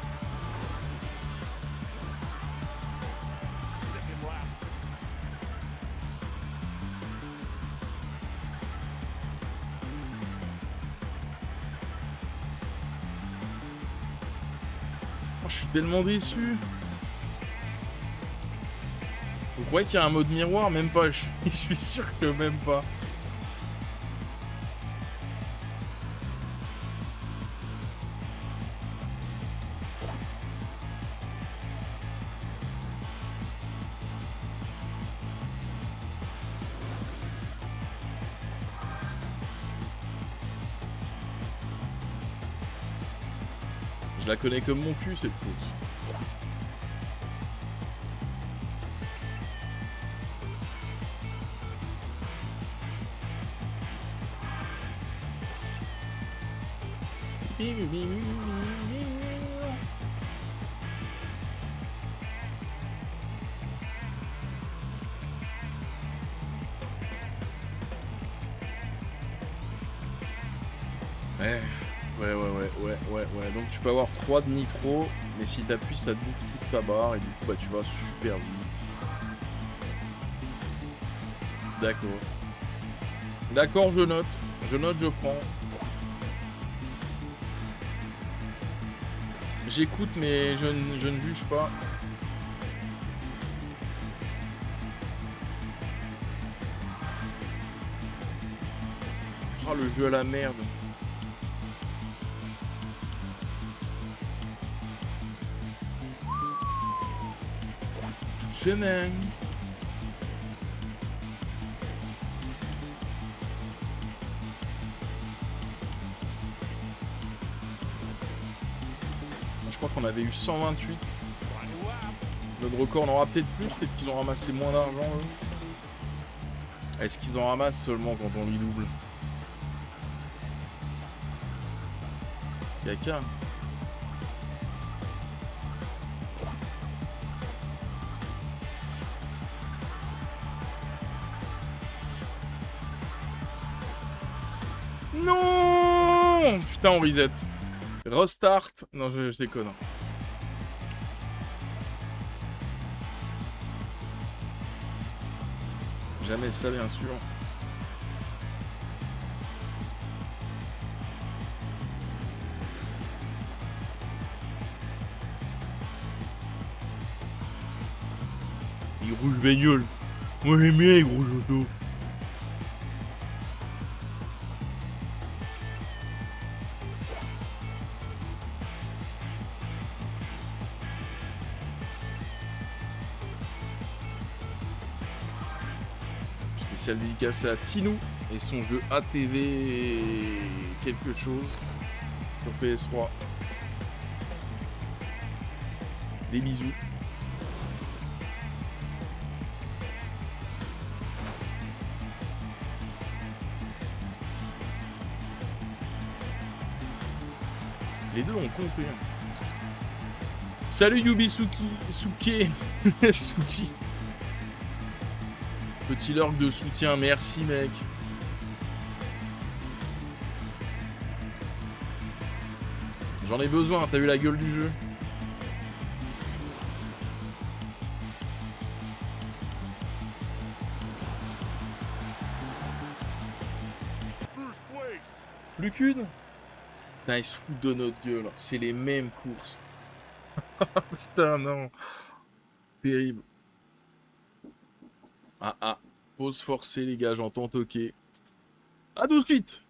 Oh, je suis tellement déçu. Vous croyez qu'il y a un mode miroir? Même pas, je suis sûr que même pas. Je la connais comme mon cul cette course. Ouais. Donc tu peux avoir 3 de nitro, mais si t'appuies, ça te bouffe toute ta barre et du coup, bah tu vas super vite. D'accord. D'accord, je note. Je note, je prends. J'écoute, mais je ne juge pas. Oh, le jeu à la merde. Semaine. Je crois qu'on avait eu 128. Notre record, on en aura peut-être plus. Peut-être qu'ils ont ramassé moins d'argent, eux. Est-ce qu'ils en ramassent seulement quand on les double? Caca. Non! Putain, on reset. Restart. Non, je déconne. Jamais ça, bien sûr. Les rouges bagnoles. Moi j'aime bien les gros autos. Spécial dédicace à Tinou et son jeu ATV quelque chose sur PS3. Des bisous. Les deux ont compté. Salut Yubisuki, Suki, Suki. Petit lurk de soutien, merci mec. J'en ai besoin, t'as vu la gueule du jeu? Plus qu'une? Putain, ils se foutent de notre gueule, c'est les mêmes courses. Putain, non. Terrible. Ah, pause forcée les gars, j'entends toquer. À tout de suite.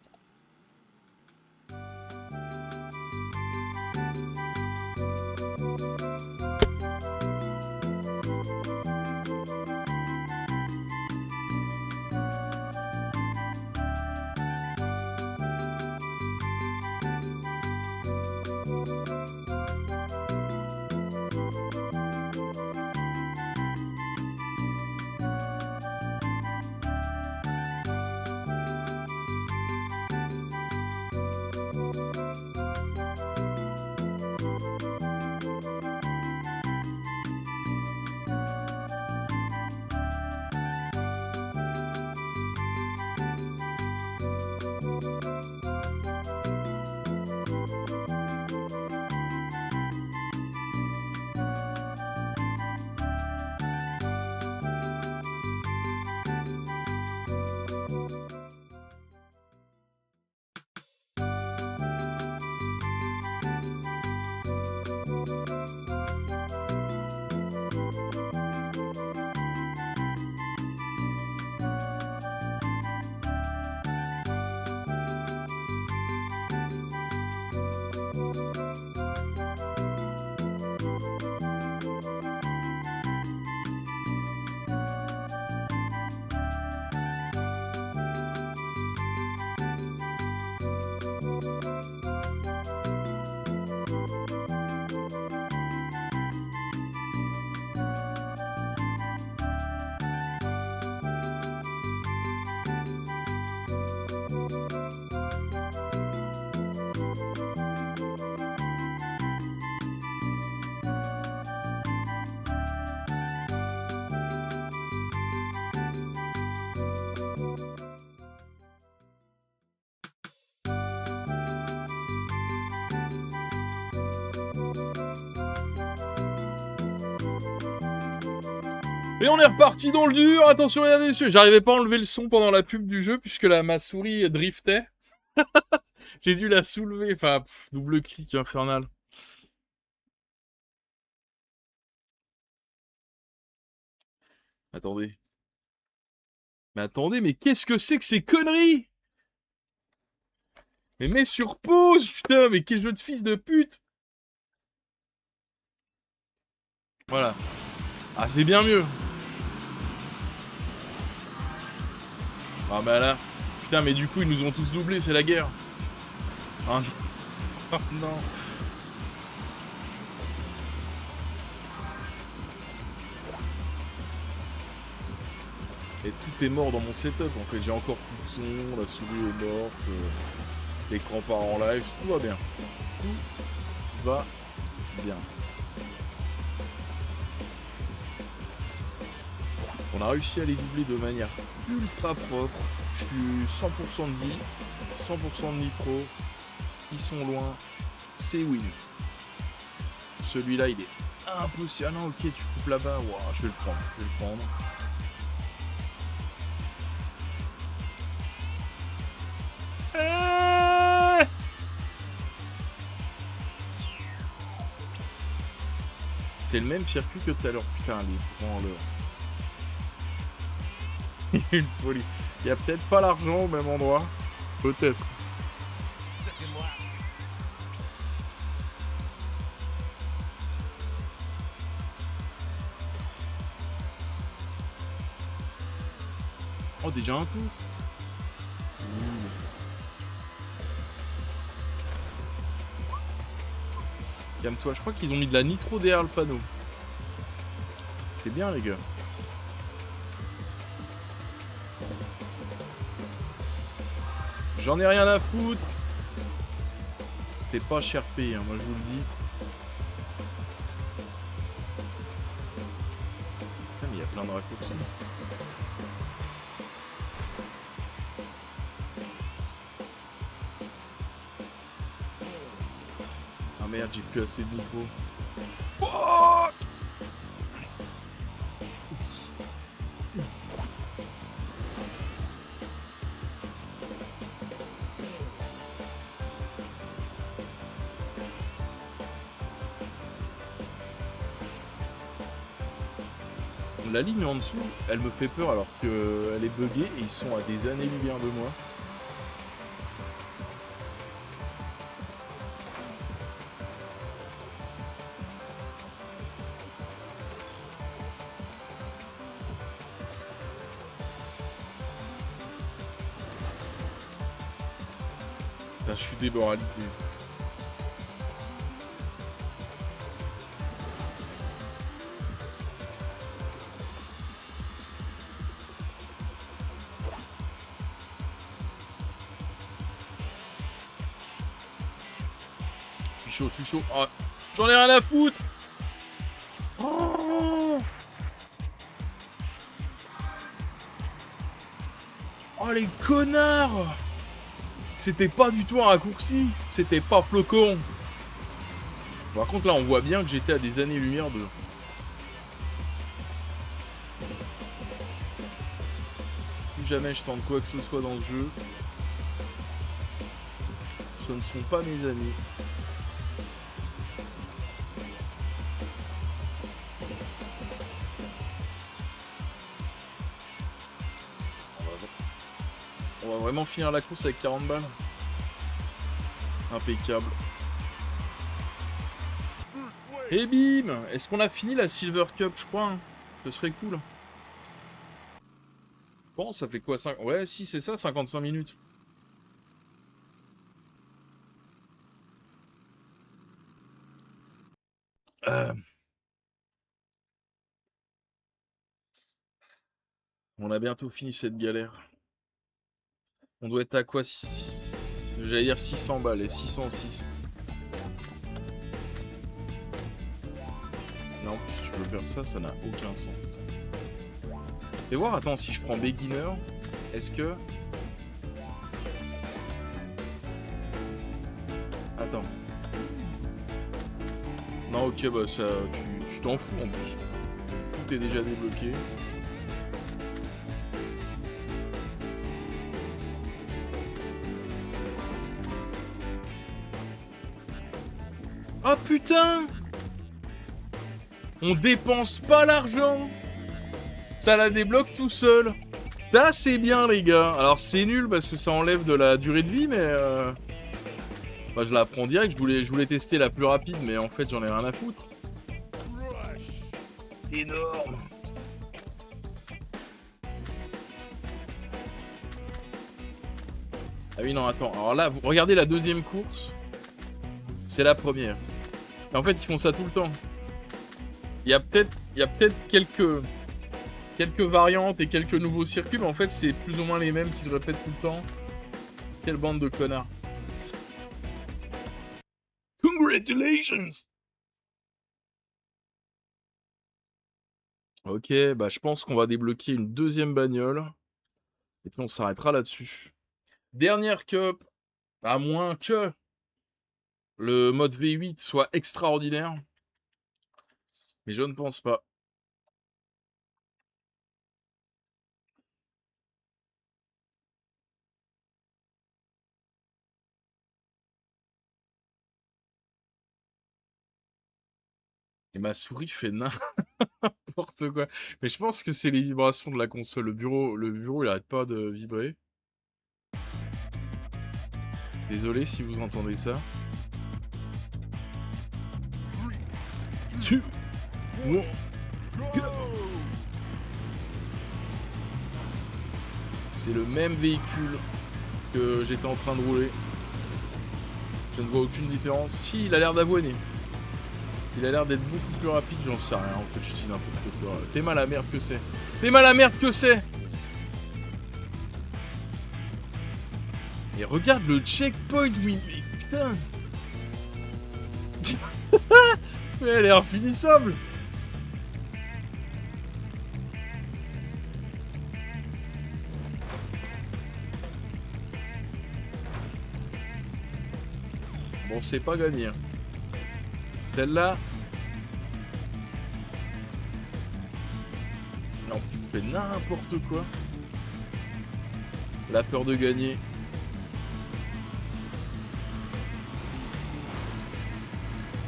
Et on est reparti dans le dur. Attention, regardez, j'arrivais pas à enlever le son pendant la pub du jeu puisque ma souris driftait. J'ai dû la soulever. Enfin, double clic infernal. Attendez. Mais attendez, mais qu'est-ce que c'est que ces conneries? Mais mets sur pause, putain, mais quel jeu de fils de pute! Voilà. Ah, c'est bien mieux. Ah bah là. Putain, mais du coup, ils nous ont tous doublés, c'est la guerre. Ah, oh, non. Et tout est mort dans mon setup, en fait. J'ai encore plus de son, la souris est morte, l'écran part en live, tout va bien. Tout va bien. On a réussi à les doubler de manière ultra propre. Je suis 100% de vie, 100% de nitro. Ils sont loin. C'est win. Celui-là, il est impossible. Ah non, ok, tu coupes là-bas. Wow, je vais le prendre. Je vais le prendre. C'est le même circuit que tout à l'heure. Putain, allez, prends-le. Une folie. Il y a peut-être pas l'argent au même endroit. Peut-être. Oh, déjà un tour. Calme-toi, je crois qu'ils ont mis de la nitro derrière le panneau. C'est bien, les gars. J'en ai rien à foutre. C'est pas cher payé, hein, moi je vous le dis. Putain, mais il y a plein de raccourcis. Ah merde, j'ai plus assez de nitro. Oh, la ligne en dessous, elle me fait peur alors qu'elle est buggée et ils sont à des années-lumière de moi. Là, je suis démoralisé. Je suis chaud. Oh, j'en ai rien à foutre. Oh, oh les connards. C'était pas du tout un raccourci. C'était pas flocon. Par contre, là, on voit bien que j'étais à des années-lumière de... Plus jamais je tente quoi que ce soit dans le jeu. Ce ne sont pas mes amis. On va vraiment finir la course avec 40 balles. Impeccable. Et bim! Est-ce qu'on a fini la Silver Cup, je crois hein. Ce serait cool. Je pense, ça fait quoi 5... Ouais, si, c'est ça, 55 minutes. On a bientôt fini cette galère. On doit être à quoi? J'allais dire 600 balles et 606. Non, si tu peux faire ça, ça n'a aucun sens. Et voir, attends, si je prends beginner, est-ce que... Attends. Non, ok, bah ça, tu t'en fous en plus. tout est déjà débloqué. Oh putain! On dépense pas l'argent! Ça la débloque tout seul. Ça c'est bien les gars. Alors c'est nul parce que ça enlève de la durée de vie, mais bah, je la prends direct. Je voulais tester la plus rapide, mais en fait j'en ai rien à foutre. Énorme. Ah oui non attends. Alors là, regardez la deuxième course. C'est la première. Et en fait ils font ça tout le temps. Il y a peut-être quelques variantes et quelques nouveaux circuits, mais en fait c'est plus ou moins les mêmes qui se répètent tout le temps. Quelle bande de connards. Congratulations! Ok, bah je pense qu'on va débloquer une deuxième bagnole. Et puis on s'arrêtera là-dessus. Dernière cup, à moins que le mode V8 soit extraordinaire. Mais je ne pense pas. Et ma souris fait n'importe quoi. Mais je pense que c'est les vibrations de la console. Le bureau il arrête pas de vibrer. Désolé si vous entendez ça. C'est le même véhicule que j'étais en train de rouler. Je ne vois aucune différence. Si, il a l'air d'avoiner. Il a l'air d'être beaucoup plus rapide, j'en sais rien. En fait, je dis n'importe quoi. T'es mal à merde que c'est. T'es mal à merde que c'est. Et regarde le checkpoint, oui. Mais putain. Mais elle est infinissable. Bon, c'est pas gagné. Celle-là. Non, tu fais n'importe quoi. La peur de gagner.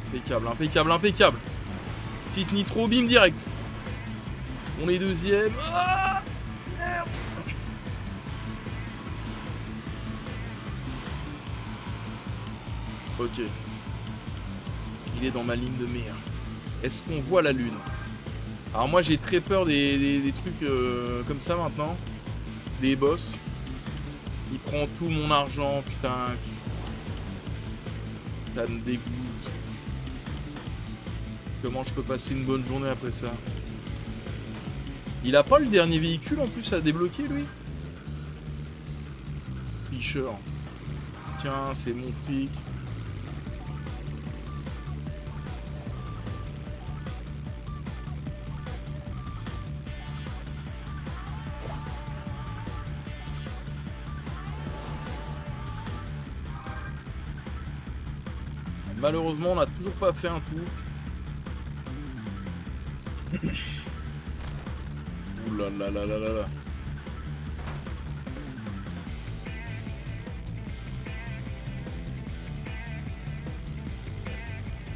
Impeccable, impeccable, impeccable. Petite nitro, bim direct. On est deuxième. Ah, merde. Ok. Il est dans ma ligne de mire. Est-ce qu'on voit la lune? Alors moi j'ai très peur des trucs comme ça maintenant. Des boss. Il prend tout mon argent, putain. Ça me dégoûte. Comment je peux passer une bonne journée après ça? Il a pas le dernier véhicule en plus à débloquer lui? Tricheur. Tiens, c'est mon fric. Malheureusement, on n'a toujours pas fait un tour. Ouh là là là là là là.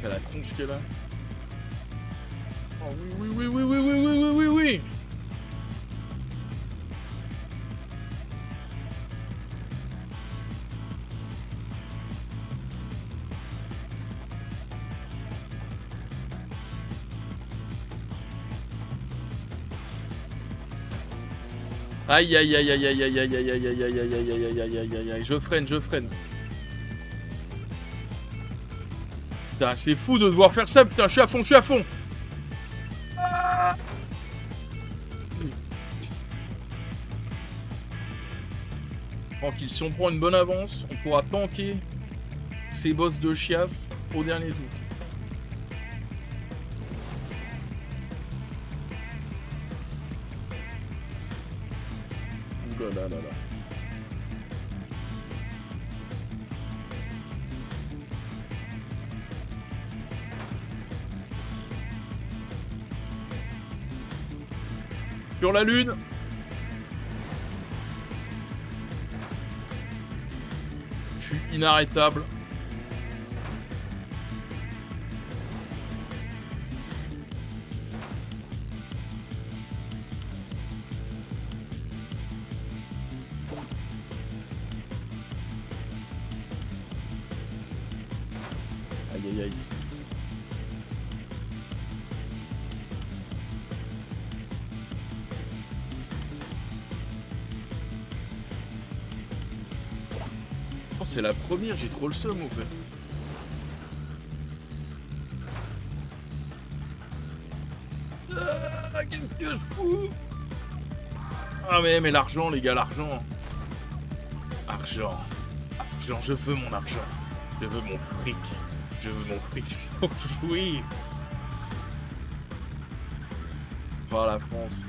Elle a la tronche qu'elle a. Oh oui, oui, oui, oui, oui, oui, oui, oui, oui, oui. Aïe aïe aïe aïe aïe aïe aïe aïe aïe aïe aïe aïe aïe aïe aïe aïe aïe aïe. Je freine, je freine. Putain, c'est fou de devoir faire ça, putain, je suis à fond, je suis à fond. Tranquille, si on prend une bonne avance, on pourra tanker ces boss de chiasse au dernier tour. Ouh là là là là. Sur la lune. Je suis inarrêtable. Aïe aïe aïe. Oh, c'est la première, j'ai trop le seum au fait. Ah, qu'est-ce que je fous? Ah mais l'argent les gars, l'argent. Argent. Argent, je veux mon argent. Je veux mon fric. Je veux mon fric. Oui. Oh la France.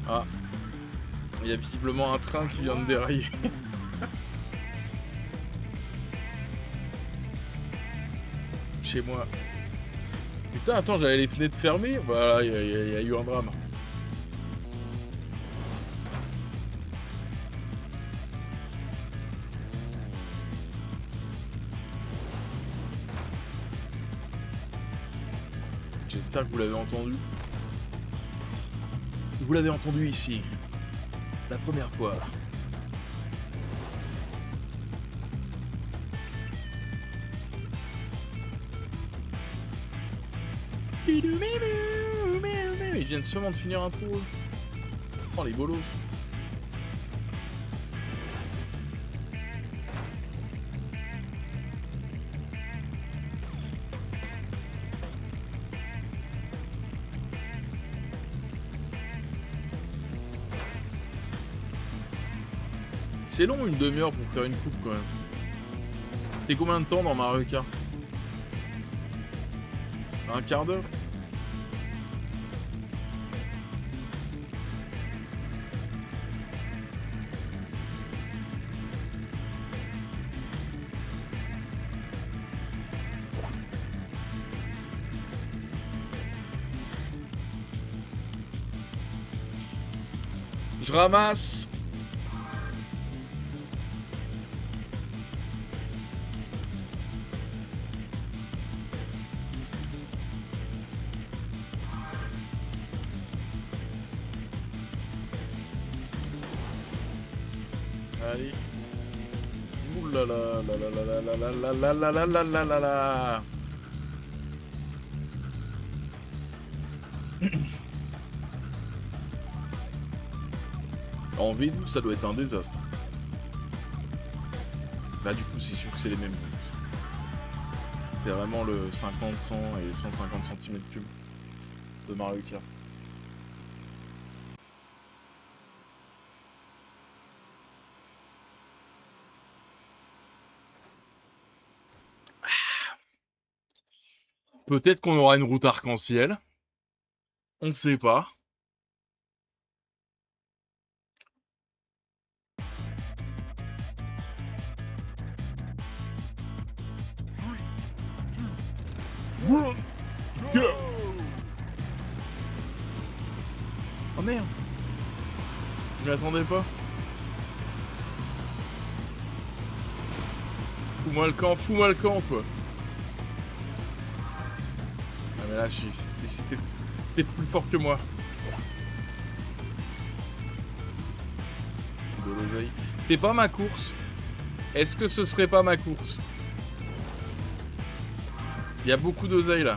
Ah. Il y a visiblement un train qui vient de dérailler. Chez moi. Putain, attends, j'avais les fenêtres fermées. Voilà, il y a eu un drame. J'espère que vous l'avez entendu. Vous l'avez entendu ici. La première fois. Ils viennent seulement de finir un tour. Oh les bolos. C'est long une demi-heure pour faire une coupe quand même. C'est combien de temps dans Mario Kart? Un quart d'heure? Je ramasse. Allez. Ouh là là là là là là là là là là là là là là. En V12, ça doit être un désastre. Bah du coup, c'est sûr que c'est les mêmes buts. C'est vraiment le 50, 100 et 150 cm3 de Mario Kart. Peut-être qu'on aura une route arc-en-ciel. On ne sait pas. Oh merde. Je m'y attendais pas. Fous-moi le camp quoi. Ah mais là c'était plus fort que moi. De l'oseille. C'est pas ma course. Est-ce que ce serait pas ma course? Il y a beaucoup d'oseille là.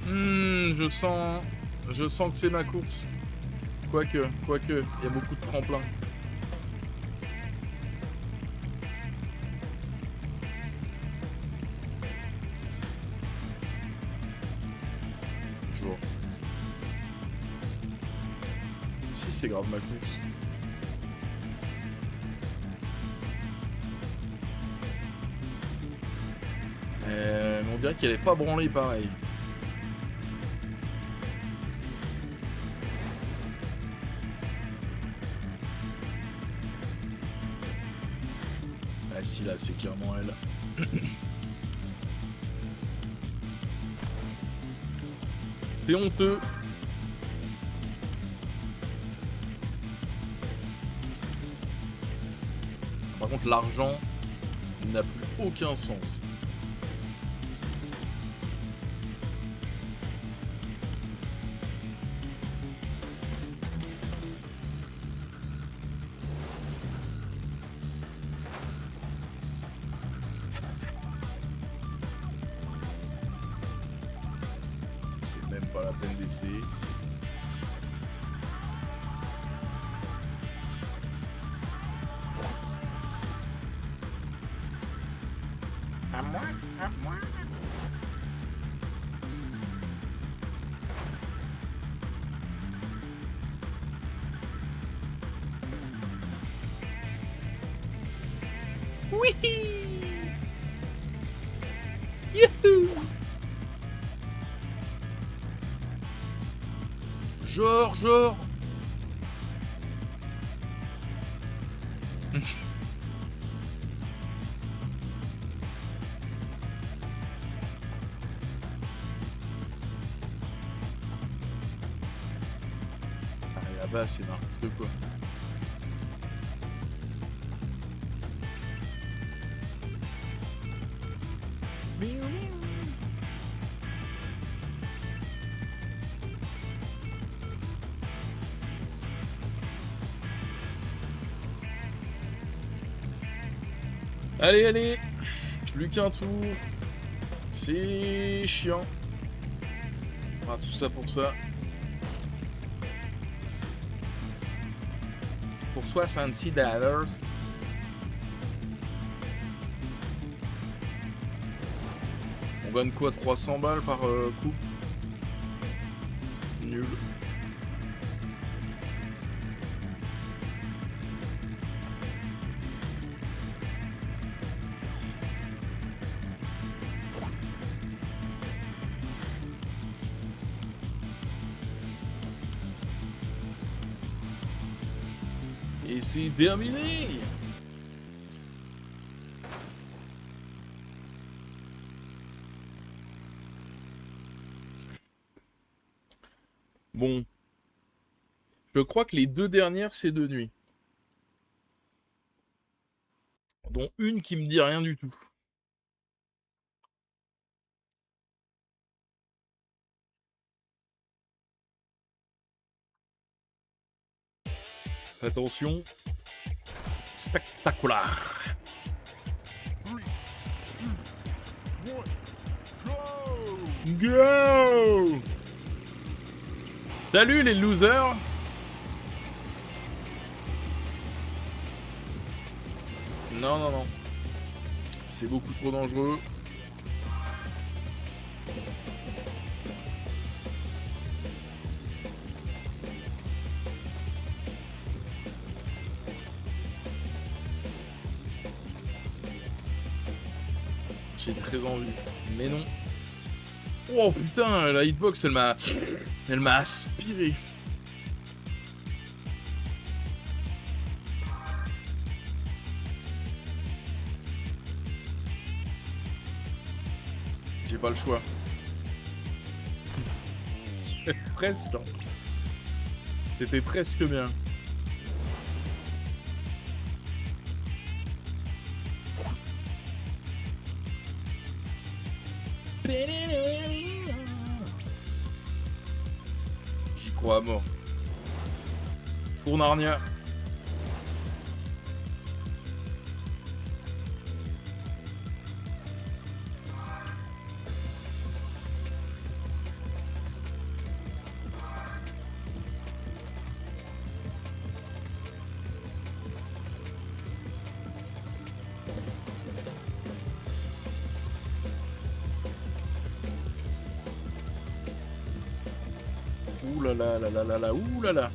Je sens que c'est ma course. Quoique, il y a beaucoup de tremplins. Toujours. Si c'est grave ma course. Mais on dirait qu'elle est pas branlée pareil. Ah si là c'est clairement elle. C'est honteux. Par contre, l'argent n'a plus aucun sens. C'est même pas la peine d'essayer. À moi, à moi. Oui. Youhou. Genre. Ah, là-bas, c'est n'importe quoi. Allez, plus qu'un tour. C'est chiant. Ah, tout ça pour ça. Pour 66 $. On gagne quoi, 300 balles par coupe? Nul. Et c'est terminé. Bon. Je crois que les deux dernières, c'est de nuit. Dont une qui me dit rien du tout. Attention. Spectaculaire. Go! Salut les losers! Non. C'est beaucoup trop dangereux. J'ai très envie. Mais non. Oh putain, la hitbox, elle m'a aspiré. J'ai pas le choix. Presque. C'était presque bien. J'y crois à mort. Pour Narnia. Ouh là là, ouh là là.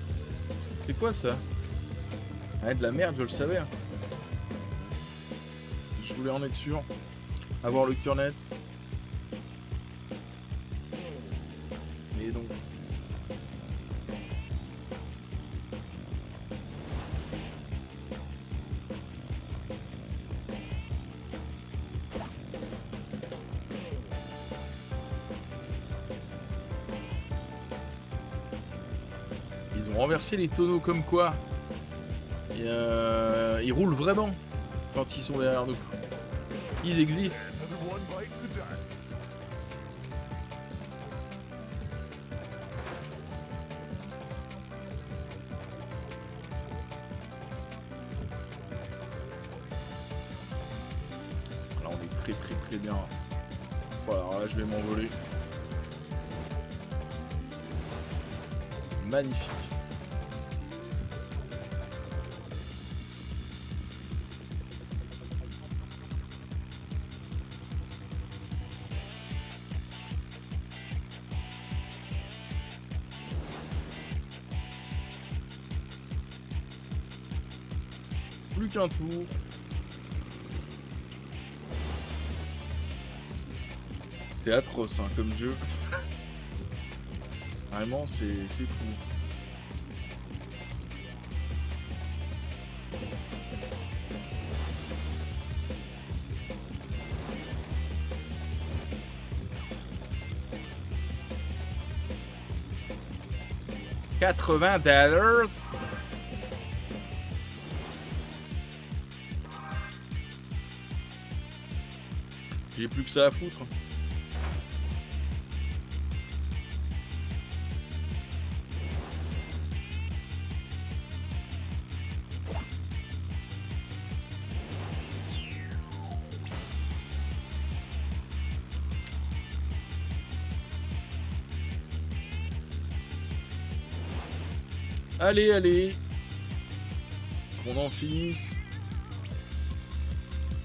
C'est quoi ça? Ah, de la merde, je le savais. Hein. Je voulais en être sûr. Avoir le cœur net. Mais non. Ils ont renversé les tonneaux comme quoi. Et ils roulent vraiment quand ils sont derrière nous. Ils existent. Là on est très très très bien. Voilà, alors là je vais m'envoler. Magnifique. Plus qu'un tour. C'est atroce hein, comme jeu. Vraiment c'est fou. $80. J'ai plus que ça à foutre. Allez, allez. Qu'on en finisse.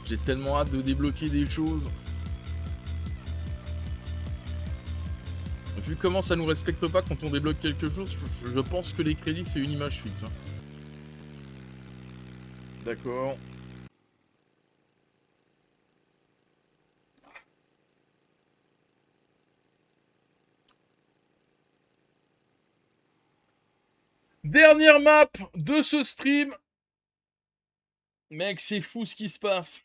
J'ai tellement hâte de débloquer des choses. Vu comment ça nous respecte pas quand on débloque quelque chose, je pense que les crédits c'est une image fixe. Hein. D'accord. Dernière map de ce stream. Mec, c'est fou ce qui se passe.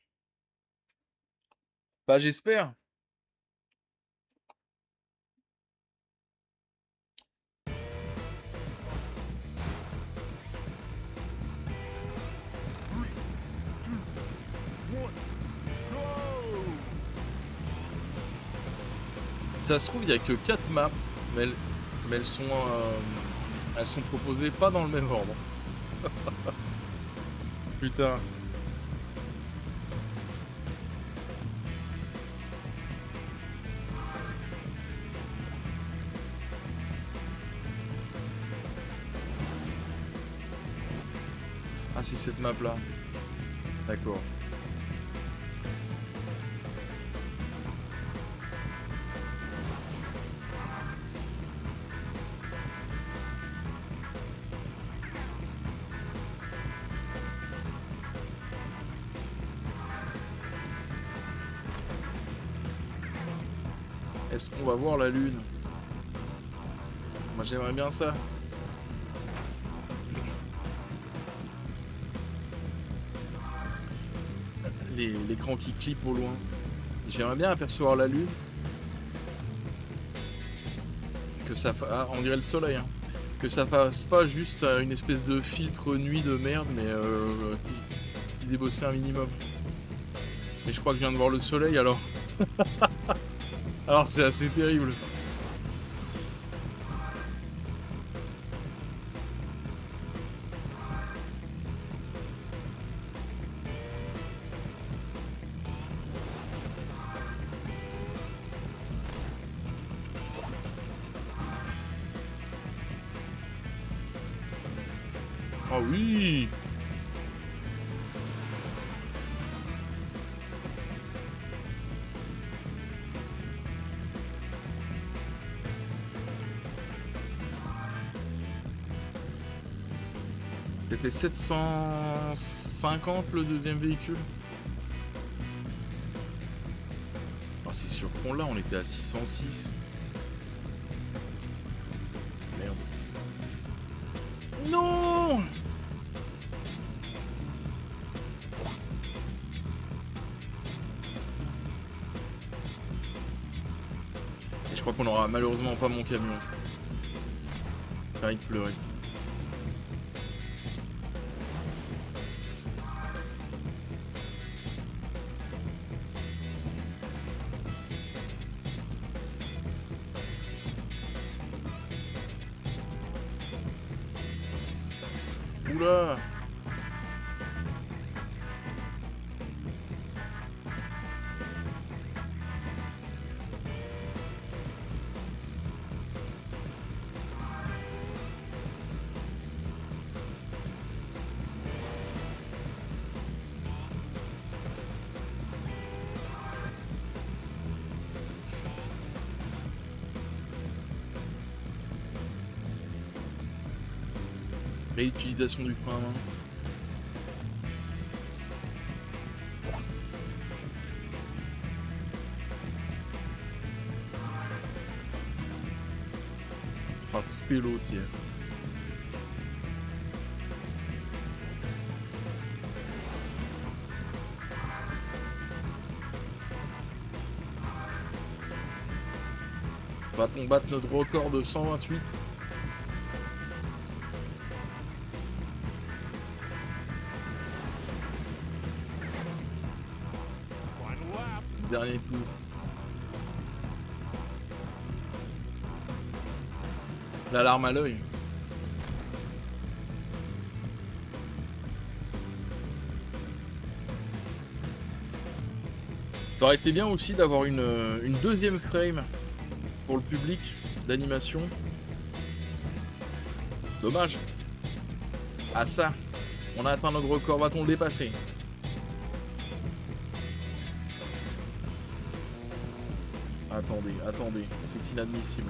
Bah j'espère. Ça se trouve, il n'y a que 4 maps, mais elles sont proposées pas dans le même ordre. Putain. Ah, c'est cette map là. D'accord. Est-ce qu'on va voir la lune? Moi j'aimerais bien ça. L'écran qui clip au loin. J'aimerais bien apercevoir la lune. Que ça fasse... Ah, on dirait le soleil. Hein. Que ça fasse pas juste une espèce de filtre nuit de merde, mais qu'ils aient bossé un minimum. Mais je crois que je viens de voir le soleil alors. Alors c'est assez terrible. Oh oui! C'était 750 le deuxième véhicule. Ah, c'est sur Cron là, on était à 606. Merde. Non! Et je crois qu'on aura malheureusement pas mon camion. J'ai envie de pleurer. Oula. Réutilisation du frein à main. Ah, tout est l'eau, tiens. Va-t-on battre notre record de 128? Dernier tour. L'alarme à l'œil. Ça aurait été bien aussi d'avoir une deuxième frame pour le public d'animation. Dommage. Ah ça, on a atteint notre record, va-t-on le dépasser? Attendez, attendez, c'est inadmissible.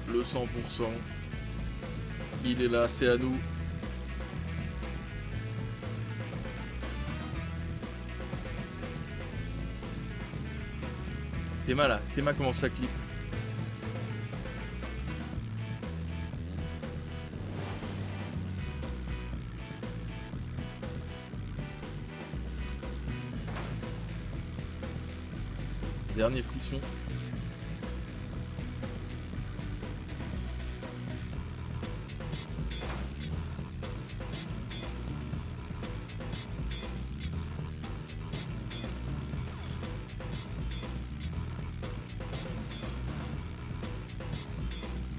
Le 100%. Il est là, c'est à nous. Théma là, Théma comment ça clip. Dernier frisson.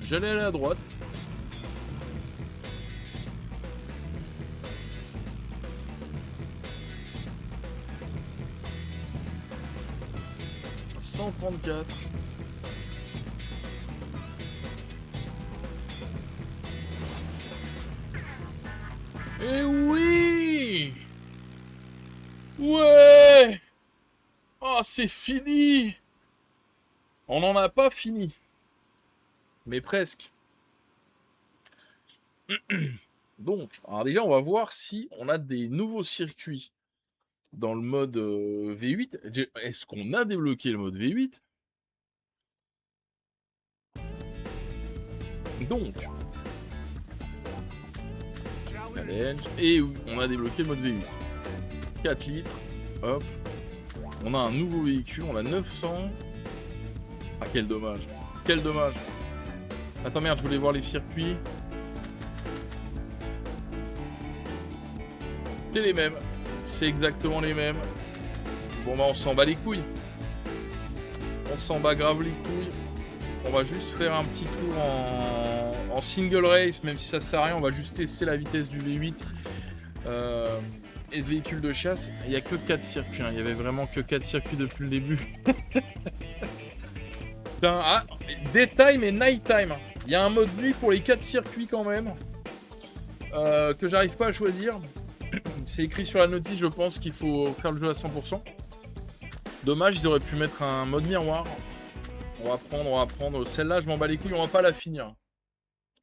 J'allais aller à droite. « 134. Eh oui! Ouais! Oh, c'est fini! On n'en a pas fini. Mais presque. Donc, alors déjà, on va voir si on a des nouveaux circuits dans le mode V8. Est-ce qu'on a débloqué le mode V8? Donc, challenge. Et oui, on a débloqué le mode V8. 4 litres. Hop. On a un nouveau véhicule. On a 900. Ah, quel dommage. Quel dommage. Attends, merde, je voulais voir les circuits. C'est les mêmes. C'est exactement les mêmes. Bon, bah, on s'en bat les couilles. On s'en bat grave les couilles. On va juste faire un petit tour en single race, même si ça sert à rien. On va juste tester la vitesse du V8 et ce véhicule de chasse. Il n'y a que 4 circuits. Hein. Il y avait vraiment que 4 circuits depuis le début. Putain, ah, daytime et nighttime. Il y a un mode nuit pour les 4 circuits quand même. Que j'arrive pas à choisir. C'est écrit sur la notice, je pense qu'il faut faire le jeu à 100%. Dommage, ils auraient pu mettre un mode miroir. On va prendre. Celle-là, je m'en bats les couilles, on va pas la finir.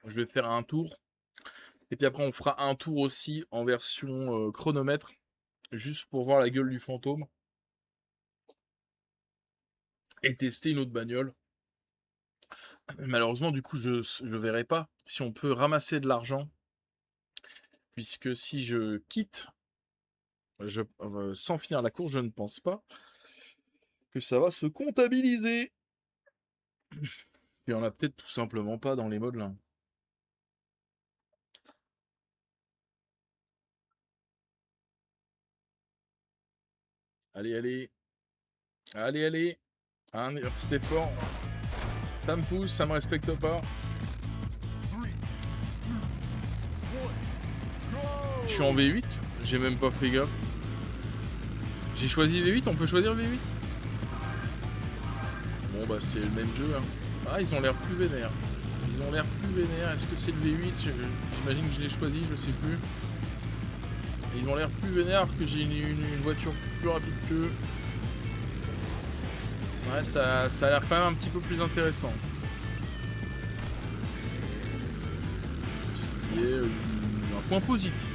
Je vais faire un tour. Et puis après, on fera un tour aussi en version chronomètre. Juste pour voir la gueule du fantôme. Et tester une autre bagnole. Malheureusement, du coup, je verrai pas si on peut ramasser de l'argent. Puisque si je quitte sans finir la course, je ne pense pas que ça va se comptabiliser. Il y en a peut-être tout simplement pas dans les modes là. Allez, allez. Allez, allez. Un petit effort. Ça me pousse, ça me respecte pas. Je suis en V8, j'ai même pas fait gaffe. J'ai choisi V8, on peut choisir V8? Bon bah c'est le même jeu hein. Ah ils ont l'air plus vénères. Ils ont l'air plus vénères. Est-ce que c'est le V8? J'imagine que je l'ai choisi, je sais plus. Ils ont l'air plus vénères que j'ai une voiture plus rapide qu'eux. Ouais ça a l'air quand même un petit peu plus intéressant. Ce qui est un point positif.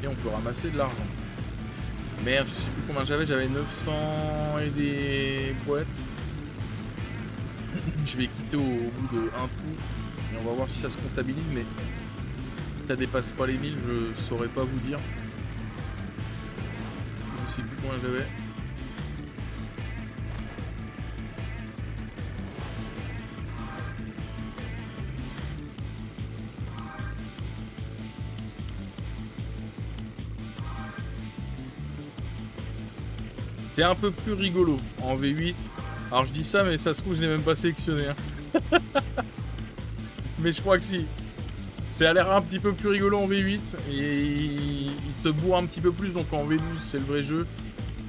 Et on peut ramasser de l'argent. Merde, je sais plus combien j'avais 900 et des boîtes. Je vais quitter au bout de un tour et on va voir si ça se comptabilise, mais ça dépasse pas les 1000, je saurais pas vous dire. Je sais plus combien j'avais. C'est un peu plus rigolo en V8. Alors je dis ça, mais ça se trouve, je l'ai même pas sélectionné. Hein. Mais je crois que si. Ça a l'air un petit peu plus rigolo en V8. Et il te bourre un petit peu plus. Donc en V12, c'est le vrai jeu.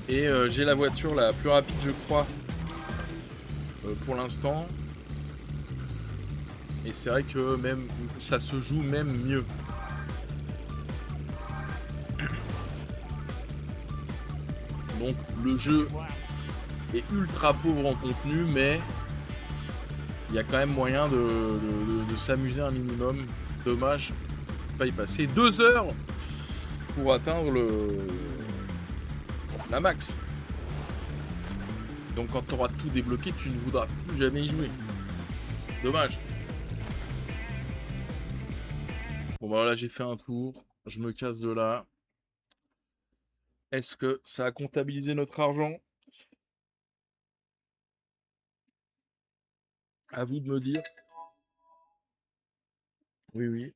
Et j'ai la voiture la plus rapide, je crois. Pour l'instant. Et c'est vrai que même ça se joue même mieux. Donc le jeu est ultra pauvre en contenu, mais il y a quand même moyen de s'amuser un minimum. Dommage de pas y passer 2 heures pour atteindre la max. Donc quand tu auras tout débloqué, tu ne voudras plus jamais y jouer. Dommage. Bon bah là j'ai fait un tour, je me casse de là. Est-ce que ça a comptabilisé notre argent? À vous de me dire. Oui, oui.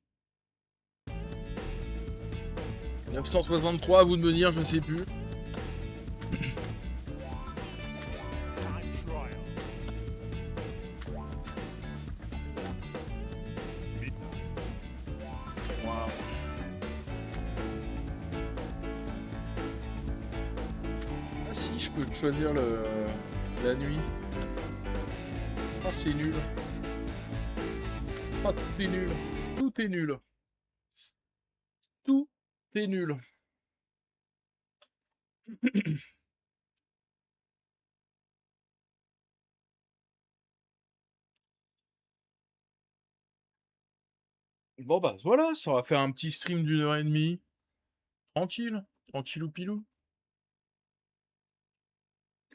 963, à vous de me dire, je ne sais plus. Wow. Ah si, je peux choisir la nuit. Ah c'est nul. Ah tout est nul. Tout est nul. Tout est nul. Bon bah voilà, ça va faire un petit stream d'1h30. Tranquille, tranquillou pilou.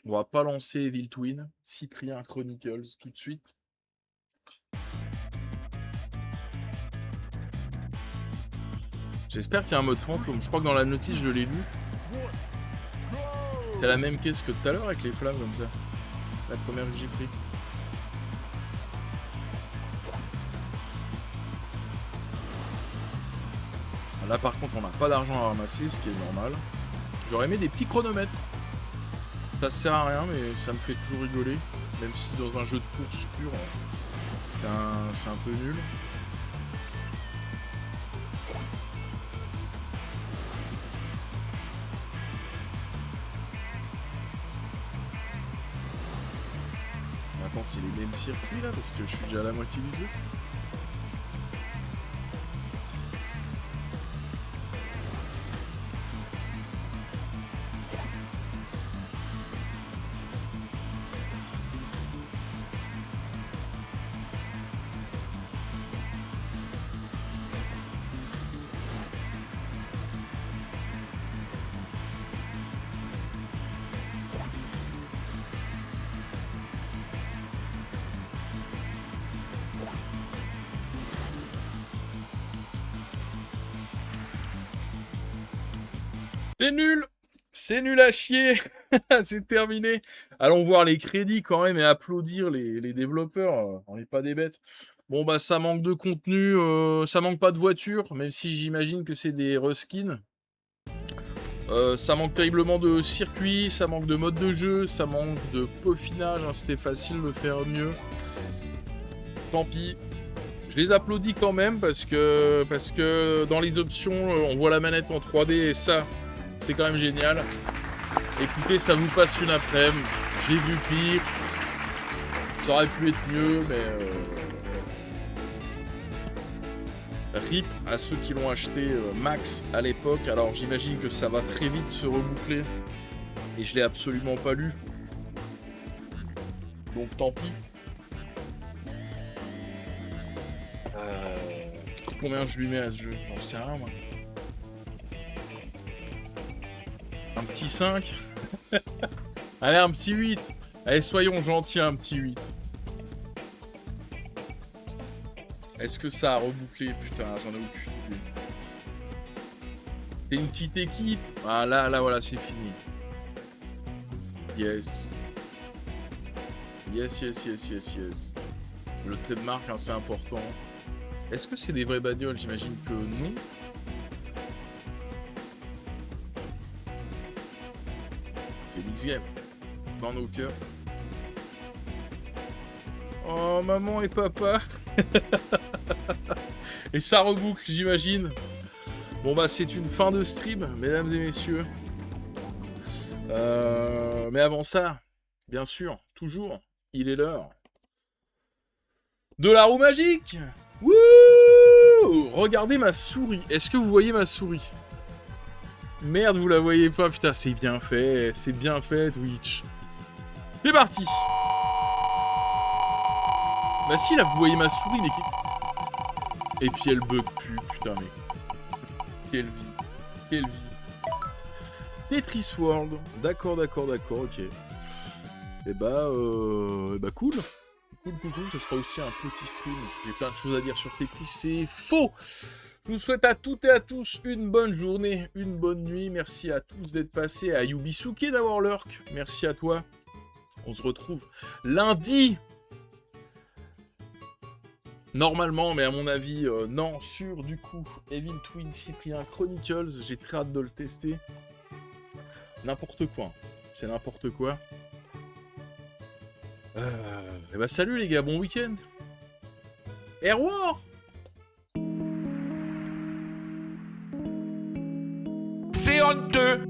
On va pas lancer Evil Twin, Cyprien Chronicles tout de suite. J'espère qu'il y a un mode fantôme. Je crois que dans la notice je l'ai lu. C'est la même caisse que tout à l'heure avec les flammes comme ça. La première que j'ai pris. Là par contre on n'a pas d'argent à ramasser, ce qui est normal. J'aurais aimé des petits chronomètres. Ça sert à rien mais ça me fait toujours rigoler. Même si dans un jeu de course pur, c'est un peu nul. Attends, c'est les mêmes circuits là parce que je suis déjà à la moitié du jeu. C'est nul! C'est nul à chier. C'est terminé. Allons voir les crédits quand même et applaudir les développeurs. On n'est pas des bêtes. Bon, bah, ça manque de contenu. Ça manque pas de voitures, même si j'imagine que c'est des reskins. Ça manque terriblement de circuits, ça manque de mode de jeu, ça manque de peaufinage. Hein, c'était facile de faire mieux. Tant pis. Je les applaudis quand même parce que dans les options, on voit la manette en 3D et ça, c'est quand même génial. Écoutez, ça vous passe une après-midi. J'ai vu pire. Ça aurait pu être mieux, mais RIP à ceux qui l'ont acheté max à l'époque. Alors j'imagine que ça va très vite se reboucler. Et je l'ai absolument pas lu. Donc tant pis. Combien je lui mets à ce jeu? J'en sais rien moi. Un petit 5. Allez, un petit 8. Allez, soyons gentils, un petit 8. Est-ce que ça a rebouclé? Putain, j'en ai aucune idée. C'est une petite équipe. Ah là, voilà, c'est fini. Yes. Yes. Le trait de marque, hein, c'est important. Est-ce que c'est des vraies bagnoles? J'imagine que non. Phoenix Game. Dans nos cœurs. Oh, maman et papa. Et ça reboucle, j'imagine. Bon, bah, c'est une fin de stream, mesdames et messieurs. Mais avant ça, bien sûr, toujours, il est l'heure de la roue magique. Wouh! Regardez ma souris. Est-ce que vous voyez ma souris? Merde, vous la voyez pas. Putain, c'est bien fait. C'est bien fait, Twitch. C'est parti. Bah si, là, vous voyez ma souris, mais... Et puis elle bug plus, putain, mais... Quelle vie. Tetris World. D'accord, ok. Et bah, cool. Cool. Ce sera aussi un petit stream. J'ai plein de choses à dire sur Tetris. C'est faux. Je vous souhaite à toutes et à tous une bonne journée, une bonne nuit. Merci à tous d'être passés, à Yubisuke d'avoir lurk. Merci à toi. On se retrouve lundi. Normalement, mais à mon avis, non, sur du coup, Evil Twin Cyprien Chronicles. J'ai très hâte de le tester. N'importe quoi. C'est n'importe quoi. Et bah salut les gars, bon week-end. Air War. C'est honteux.